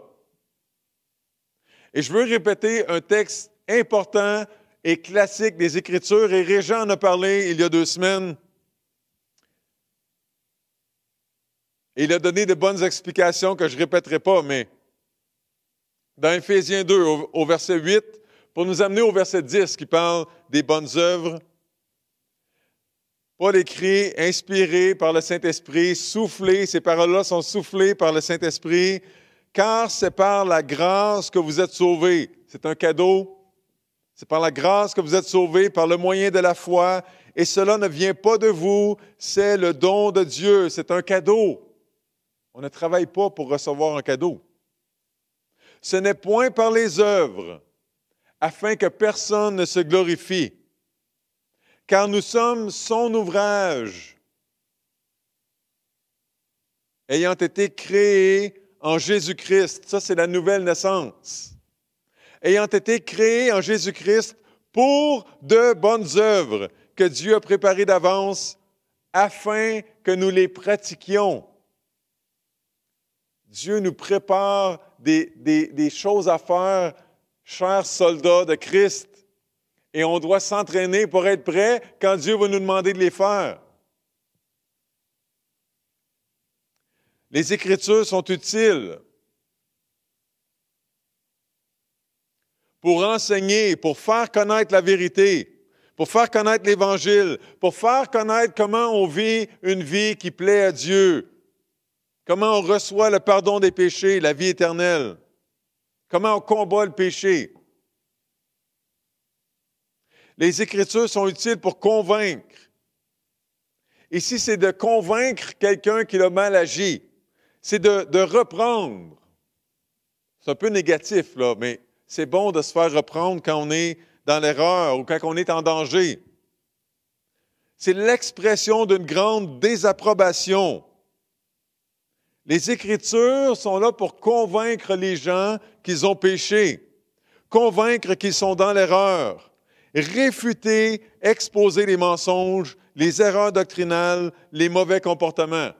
S4: Et je veux répéter un texte important et classique des Écritures, et Régent en a parlé il y a 2 semaines. Et il a donné de bonnes explications que je ne répéterai pas, mais dans Éphésiens 2, au verset 8, pour nous amener au verset 10 qui parle des bonnes œuvres, Paul écrit, inspiré par le Saint-Esprit, soufflé, ces paroles-là sont soufflées par le Saint-Esprit, car c'est par la grâce que vous êtes sauvés. C'est un cadeau. C'est par la grâce que vous êtes sauvés, par le moyen de la foi, et cela ne vient pas de vous, c'est le don de Dieu, c'est un cadeau. On ne travaille pas pour recevoir un cadeau. Ce n'est point par les œuvres, afin que personne ne se glorifie. Car nous sommes son ouvrage, ayant été créés en Jésus-Christ. Ça, c'est la nouvelle naissance. Ayant été créés en Jésus-Christ pour de bonnes œuvres que Dieu a préparées d'avance afin que nous les pratiquions. Dieu nous prépare des choses à faire, chers soldats de Christ. Et on doit s'entraîner pour être prêt quand Dieu va nous demander de les faire. Les Écritures sont utiles pour enseigner, pour faire connaître la vérité, pour faire connaître l'Évangile, pour faire connaître comment on vit une vie qui plaît à Dieu, comment on reçoit le pardon des péchés, la vie éternelle, comment on combat le péché. Les Écritures sont utiles pour convaincre. Ici, c'est de convaincre quelqu'un qui a mal agi. C'est de reprendre. C'est un peu négatif, là, mais c'est bon de se faire reprendre quand on est dans l'erreur ou quand on est en danger. C'est l'expression d'une grande désapprobation. Les Écritures sont là pour convaincre les gens qu'ils ont péché, convaincre qu'ils sont dans l'erreur, réfuter, exposer les mensonges, les erreurs doctrinales, les mauvais comportements.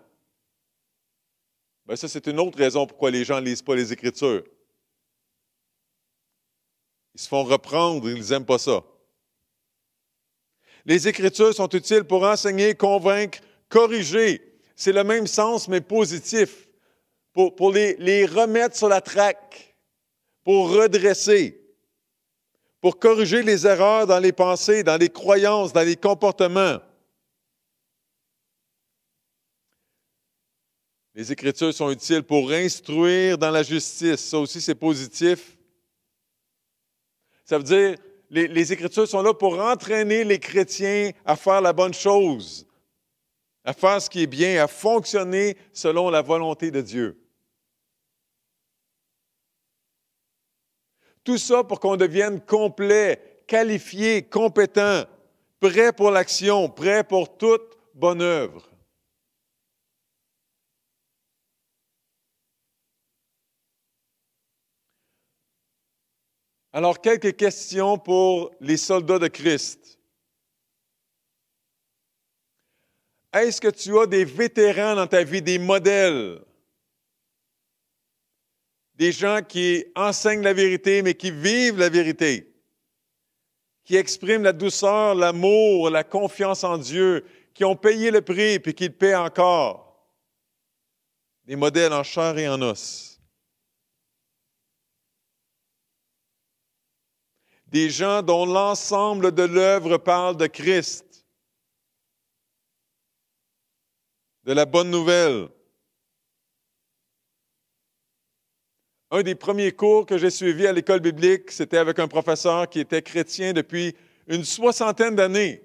S4: Bien, ça, c'est une autre raison pourquoi les gens ne lisent pas les Écritures. Ils se font reprendre, ils n'aiment pas ça. Les Écritures sont utiles pour enseigner, convaincre, corriger. C'est le même sens, mais positif. Pour les remettre sur la traque, pour redresser, pour corriger les erreurs dans les pensées, dans les croyances, dans les comportements. Les Écritures sont utiles pour instruire dans la justice. Ça aussi, c'est positif. Ça veut dire, les Écritures sont là pour entraîner les chrétiens à faire la bonne chose, à faire ce qui est bien, à fonctionner selon la volonté de Dieu. Tout ça pour qu'on devienne complet, qualifié, compétent, prêt pour l'action, prêt pour toute bonne œuvre. Alors, quelques questions pour les soldats de Christ. Est-ce que tu as des vétérans dans ta vie, des modèles? Des gens qui enseignent la vérité, mais qui vivent la vérité, qui expriment la douceur, l'amour, la confiance en Dieu, qui ont payé le prix puis qui le paient encore. Des modèles en chair et en os. Des gens dont l'ensemble de l'œuvre parle de Christ, de la bonne nouvelle. Un des premiers cours que j'ai suivis à l'école biblique, c'était avec un professeur qui était chrétien depuis une 60aine d'années.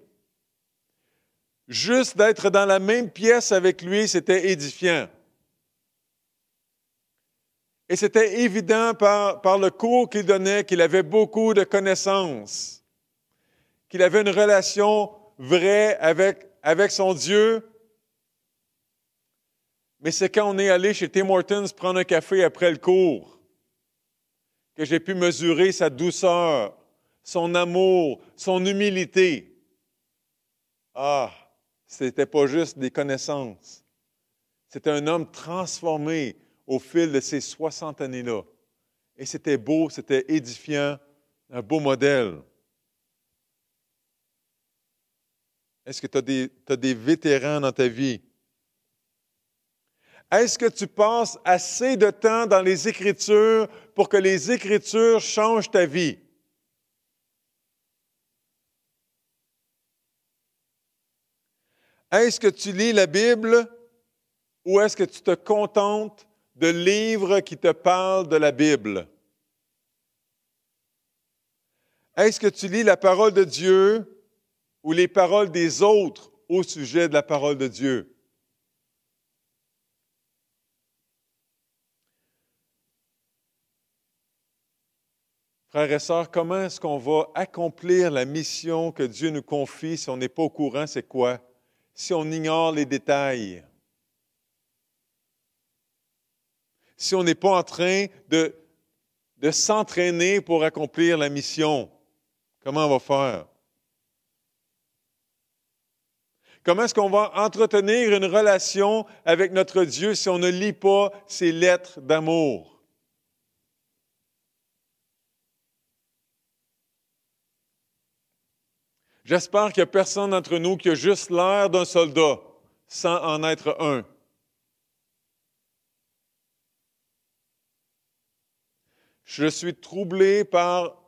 S4: Juste d'être dans la même pièce avec lui, c'était édifiant. Et c'était évident par le cours qu'il donnait qu'il avait beaucoup de connaissances, qu'il avait une relation vraie avec son Dieu. Mais c'est quand on est allé chez Tim Hortons prendre un café après le cours que j'ai pu mesurer sa douceur, son amour, son humilité. Ah, c'était pas juste des connaissances. C'était un homme transformé au fil de ces 60 années-là. Et c'était beau, c'était édifiant, un beau modèle. Est-ce que tu as des vétérans dans ta vie? Est-ce que tu passes assez de temps dans les Écritures pour que les Écritures changent ta vie? Est-ce que tu lis la Bible ou est-ce que tu te contentes de livres qui te parlent de la Bible? Est-ce que tu lis la parole de Dieu ou les paroles des autres au sujet de la parole de Dieu? Frères et sœurs, comment est-ce qu'on va accomplir la mission que Dieu nous confie si on n'est pas au courant, c'est quoi? Si on ignore les détails. Si on n'est pas en train de s'entraîner pour accomplir la mission, comment on va faire? Comment est-ce qu'on va entretenir une relation avec notre Dieu si on ne lit pas ses lettres d'amour? J'espère qu'il n'y a personne d'entre nous qui a juste l'air d'un soldat sans en être un. Je suis troublé par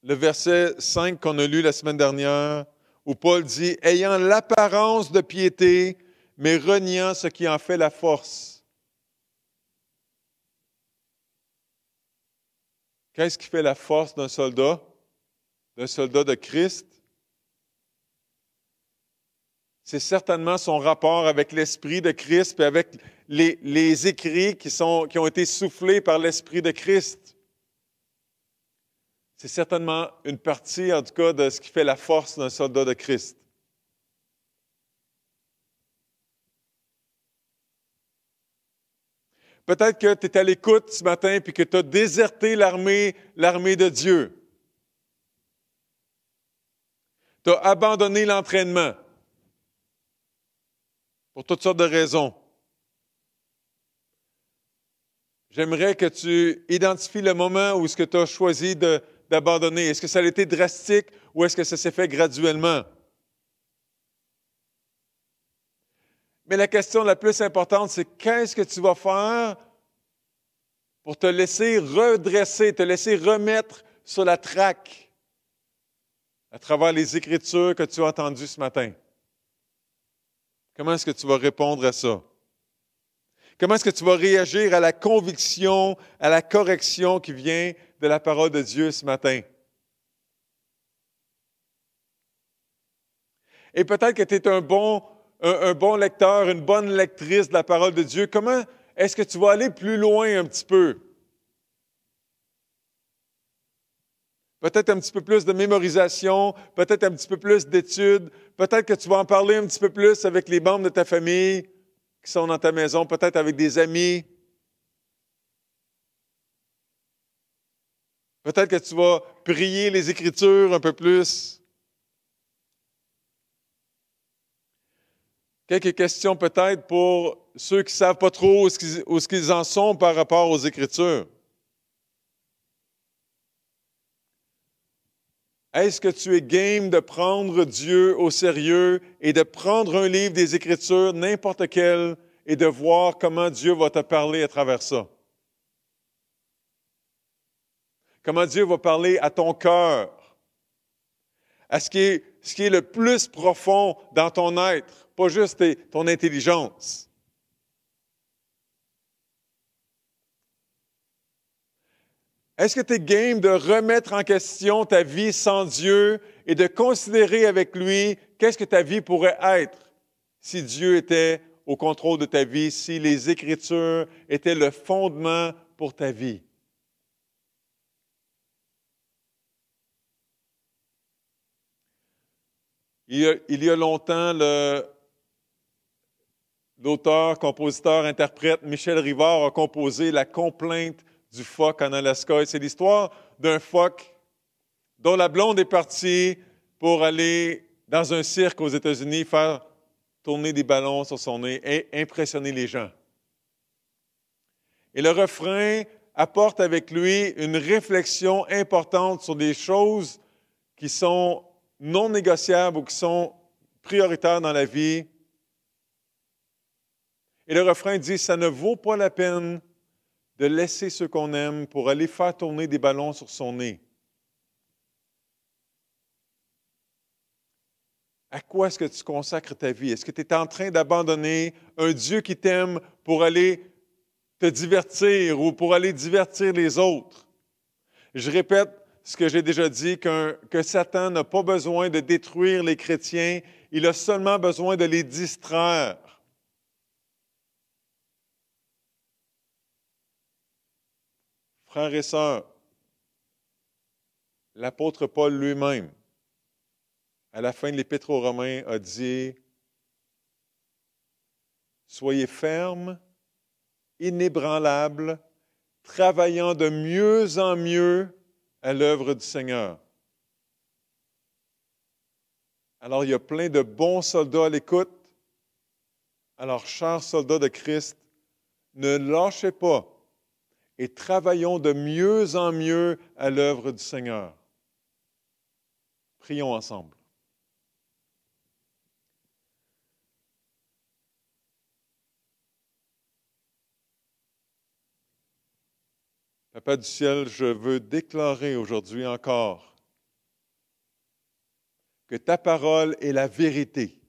S4: le verset 5 qu'on a lu la semaine dernière, où Paul dit « Ayant l'apparence de piété, mais reniant ce qui en fait la force. » Qu'est-ce qui fait la force d'un soldat? D'un soldat de Christ? C'est certainement son rapport avec l'Esprit de Christ et avec les écrits qui ont été soufflés par l'Esprit de Christ. C'est certainement une partie, en tout cas, de ce qui fait la force d'un soldat de Christ. Peut-être que tu es à l'écoute ce matin et que tu as déserté l'armée de Dieu. Tu as abandonné l'entraînement. Pour toutes sortes de raisons. J'aimerais que tu identifies le moment où est-ce que tu as choisi d'abandonner. Est-ce que ça a été drastique ou est-ce que ça s'est fait graduellement? Mais la question la plus importante, c'est qu'est-ce que tu vas faire pour te laisser redresser, te laisser remettre sur la traque à travers les Écritures que tu as entendues ce matin? Comment est-ce que tu vas répondre à ça? Comment est-ce que tu vas réagir à la conviction, à la correction qui vient de la parole de Dieu ce matin? Et peut-être que tu es un bon lecteur, une bonne lectrice de la parole de Dieu. Comment est-ce que tu vas aller plus loin un petit peu? Peut-être un petit peu plus de mémorisation, peut-être un petit peu plus d'études, peut-être que tu vas en parler un petit peu plus avec les membres de ta famille qui sont dans ta maison, peut-être avec des amis. Peut-être que tu vas prier les Écritures un peu plus. Quelques questions peut-être pour ceux qui ne savent pas trop où ce qu'ils en sont par rapport aux Écritures. Est-ce que tu es game de prendre Dieu au sérieux et de prendre un livre des Écritures, n'importe quel, et de voir comment Dieu va te parler à travers ça? Comment Dieu va parler à ton cœur, à ce qui est le plus profond dans ton être, pas juste ton intelligence. Est-ce que tu es game de remettre en question ta vie sans Dieu et de considérer avec lui qu'est-ce que ta vie pourrait être si Dieu était au contrôle de ta vie, si les Écritures étaient le fondement pour ta vie? Il y a longtemps, l'auteur, compositeur, interprète Michel Rivard a composé La complainte du phoque en Alaska. Et c'est l'histoire d'un phoque dont la blonde est partie pour aller dans un cirque aux États-Unis faire tourner des ballons sur son nez et impressionner les gens. Et le refrain apporte avec lui une réflexion importante sur des choses qui sont non négociables ou qui sont prioritaires dans la vie. Et le refrain dit « Ça ne vaut pas la peine de laisser ceux qu'on aime pour aller faire tourner des ballons sur son nez. » À quoi est-ce que tu consacres ta vie? Est-ce que tu es en train d'abandonner un Dieu qui t'aime pour aller te divertir ou pour aller divertir les autres? Je répète ce que j'ai déjà dit, que Satan n'a pas besoin de détruire les chrétiens, il a seulement besoin de les distraire. Frères et sœurs, l'apôtre Paul lui-même, à la fin de l'Épître aux Romains, a dit « Soyez fermes, inébranlables, travaillant de mieux en mieux à l'œuvre du Seigneur. » Alors, il y a plein de bons soldats à l'écoute. Alors, chers soldats de Christ, ne lâchez pas et travaillons de mieux en mieux à l'œuvre du Seigneur. Prions ensemble. Papa du ciel, je veux déclarer aujourd'hui encore que ta parole est la vérité,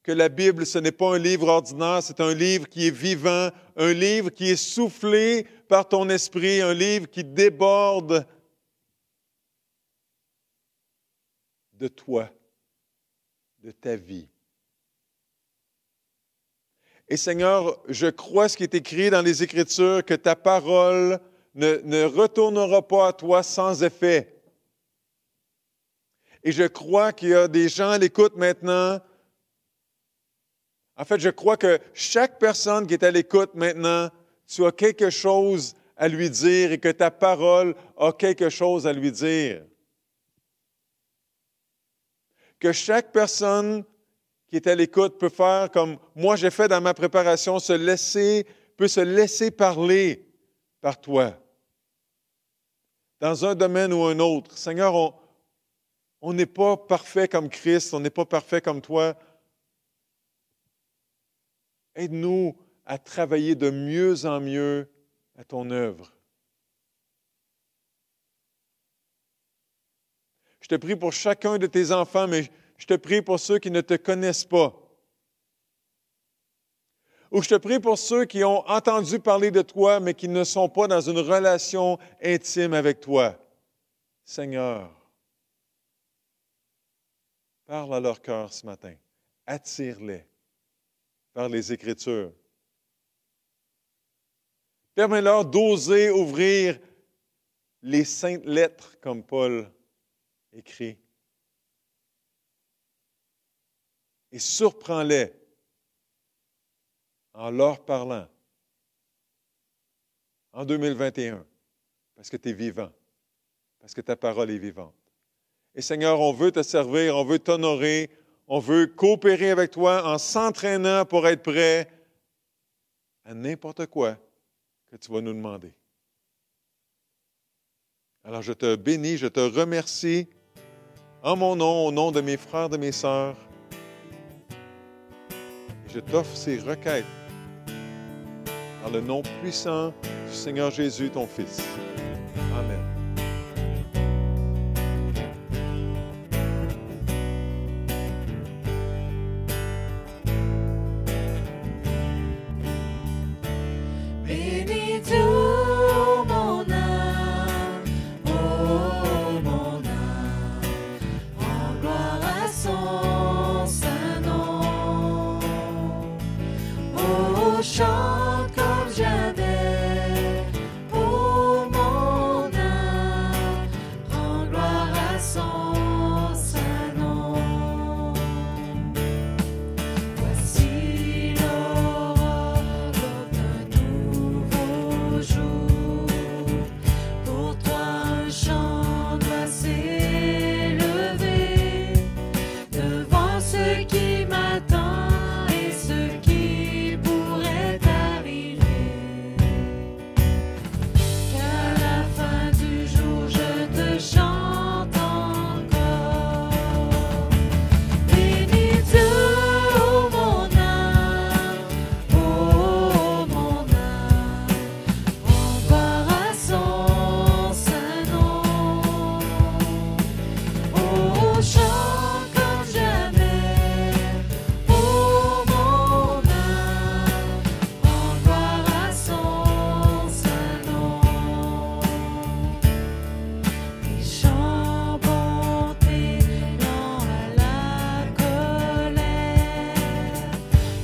S4: que la Bible, ce n'est pas un livre ordinaire, c'est un livre qui est vivant, un livre qui est soufflé par ton esprit, un livre qui déborde de toi, de ta vie. Et Seigneur, je crois ce qui est écrit dans les Écritures, que ta parole ne retournera pas à toi sans effet. Et je crois qu'il y a des gens à l'écoute maintenant. En fait, je crois que chaque personne qui est à l'écoute maintenant, tu as quelque chose à lui dire et que ta parole a quelque chose à lui dire. Que chaque personne qui est à l'écoute peut faire comme moi j'ai fait dans ma préparation, peut se laisser parler par toi. Dans un domaine ou un autre. Seigneur, on n'est pas parfait comme Christ, on n'est pas parfait comme toi. Aide-nous à travailler de mieux en mieux à ton œuvre. Je te prie pour chacun de tes enfants, mais je te prie pour ceux qui ne te connaissent pas. Ou je te prie pour ceux qui ont entendu parler de toi, mais qui ne sont pas dans une relation intime avec toi. Seigneur, parle à leur cœur ce matin. Attire-les par les Écritures. Permets-leur d'oser ouvrir les saintes lettres, comme Paul écrit. Et surprends-les en leur parlant en 2021, parce que tu es vivant, parce que ta parole est vivante. Et Seigneur, on veut te servir, on veut t'honorer, On veut coopérer avec toi en s'entraînant pour être prêt à n'importe quoi que tu vas nous demander. Alors, je te bénis, je te remercie en mon nom, au nom de mes frères, de mes sœurs. Je t'offre ces requêtes dans le nom puissant du Seigneur Jésus, ton Fils. Amen.
S2: Bénis tout mon âme, oh mon âme, en gloire à son saint nom. Oh, chante comme jamais, oh mon âme, en gloire à son saint nom. Voici l'aurore d'un nouveau jour. Pour toi un chant doit s'élever devant ce qui m'attend et ce qui pourrait arriver. Qu'à la fin du jour je te chante encore. Bénis tout mon âme, oh mon âme, en gloire à son saint nom. Oh, chante comme jamais, oh mon âme, en gloire à son saint nom. Les chants bonté, lents à la colère.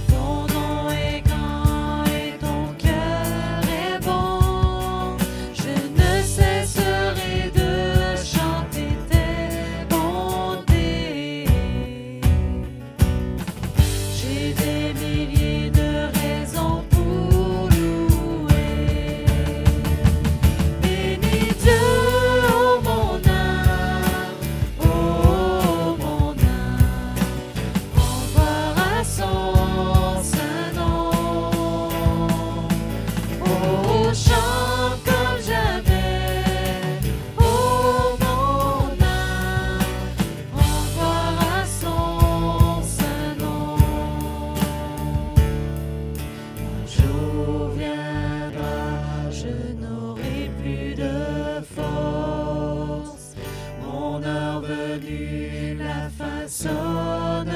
S2: Ton nom est grand et ton cœur est bon. Je ne cesserai de chanter tes bontés. J'ai des milliers de raisons pour louer. Bénis tout mon âme, oh mon âme, en gloire à son saint nom. Oh, chante comme jamais, oh mon âme, en gloire à son saint nom. Un jour viendra, je n'aurai plus de force. Mon heure venue, la fin sonnera.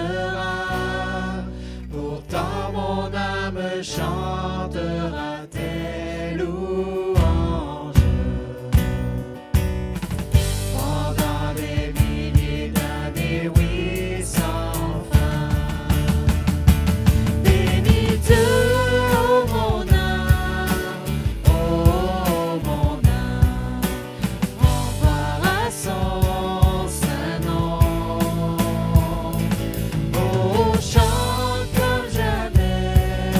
S2: Pourtant mon âme chantera tes louanges. Pendant des milliers d'années, oui, sans fin. Bénis tout mon âme, oh mon âme, en gloire à son saint nom. Oh, chante comme jamais,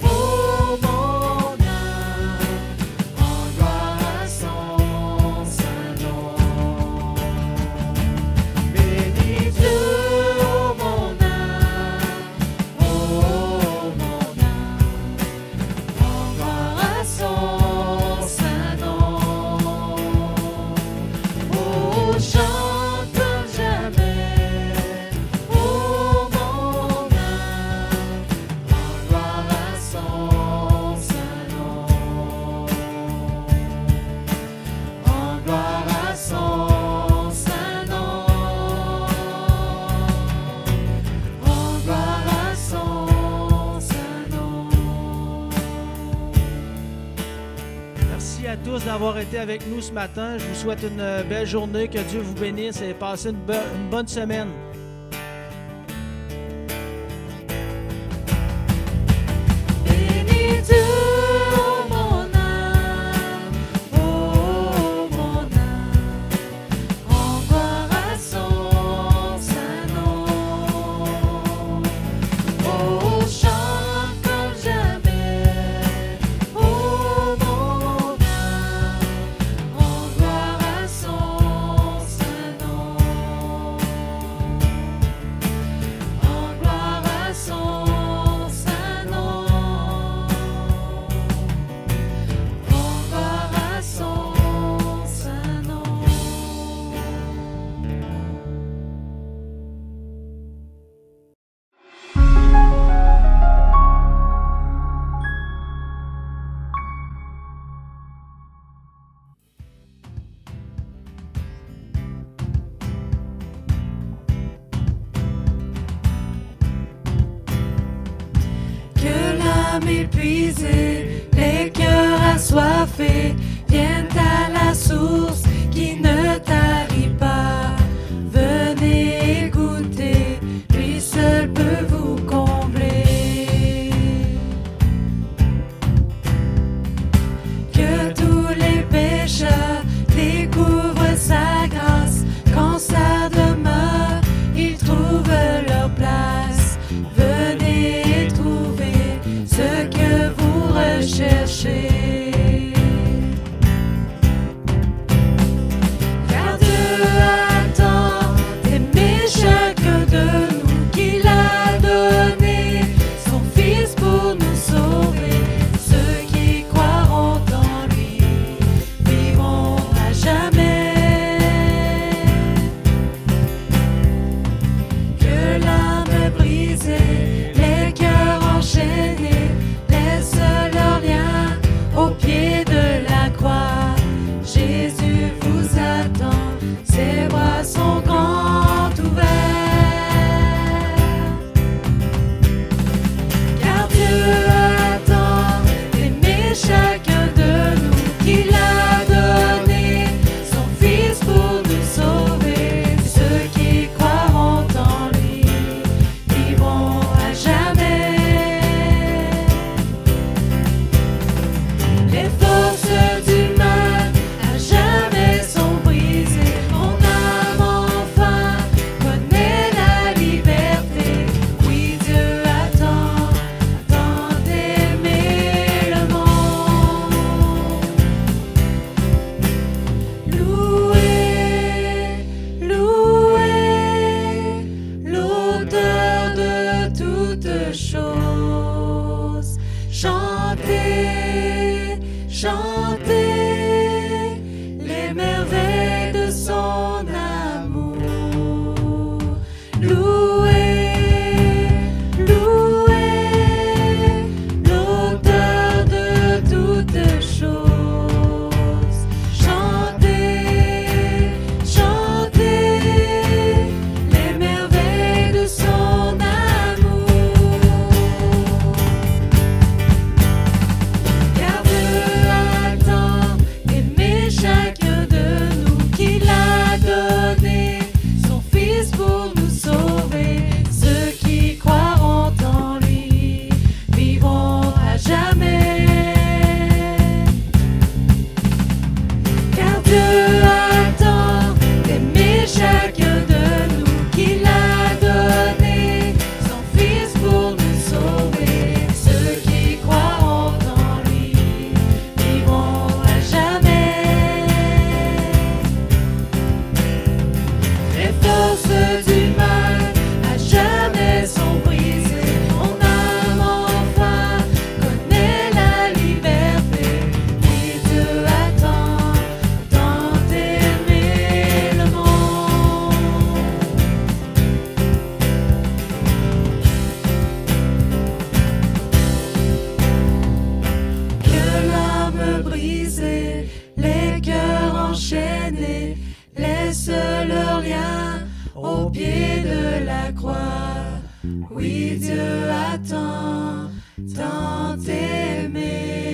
S2: oh mon âme, en gloire à son saint nom. Bénis tout mon âme, oh mon âme, en gloire à son saint nom. Oh, chante comme jamais, oh mon âme, en gloire à son saint nom. En gloire à son saint nom. En gloire à son saint nom.
S1: Merci à tous d'avoir été avec nous ce matin. Je vous souhaite une belle journée. Que Dieu vous bénisse et passez une bonne semaine.
S2: Bénis tout mon âme, oh mon âme, en gloire à son saint nom. Oh, chante comme jamais, oh mon âme, en gloire à son saint nom. l'âme épuisée, les cœurs assoiffés viennent à la source qui ne tarit pas. Venez écouter, lui seul peut vous combler. Que tous les pécheurs découvrent sa grâce, quand sa demeure, ils trouvent leur place. Venez trouver ce que vous recherchez. Car Dieu attend d'aimer chacun de nous, qu'il a donné son Fils pour nous sauver. Ceux qui croiront en lui vivront à jamais. Que l'âme brisée, les cœurs enchaînés, laissent leur lien au pied de la croix. Jésus vous attend, ses bras sont grands ouverts. Car Dieu attend d'aimer chacun de nous, qu'il a donné son Fils pour nous sauver. Ceux qui croiront en lui vivront à jamais. Les forces du mal à jamais sont brisées. Mon âme enfin connaît la liberté. Oui, Dieu attend d'aimer le monde. Louez, louez l'auteur de toutes choses. Chantez, chantez les merveilles de son amour. Louez, louez l'auteur de toutes choses. Chantez, chantez les merveilles de son amour. Car Dieu attend d'aimer chacun de nous, qu'il a donné son Fils pour nous sauver. Ceux qui croiront en lui vivront à jamais. Car Dieu attend d'aimer chacun de nous, qu'il a donné son Fils pour nous sauver. Ceux qui croiront en lui vivront à jamais. Les forces du mal à jamais sont brisées. Mon âme enfin connaît la liberté. Oui, Dieu attend d'aimer le monde. Que l'âme brisée, les cœurs enchaînés, laissent leur lien au pied de la croix. Oui, Dieu attend d'aimer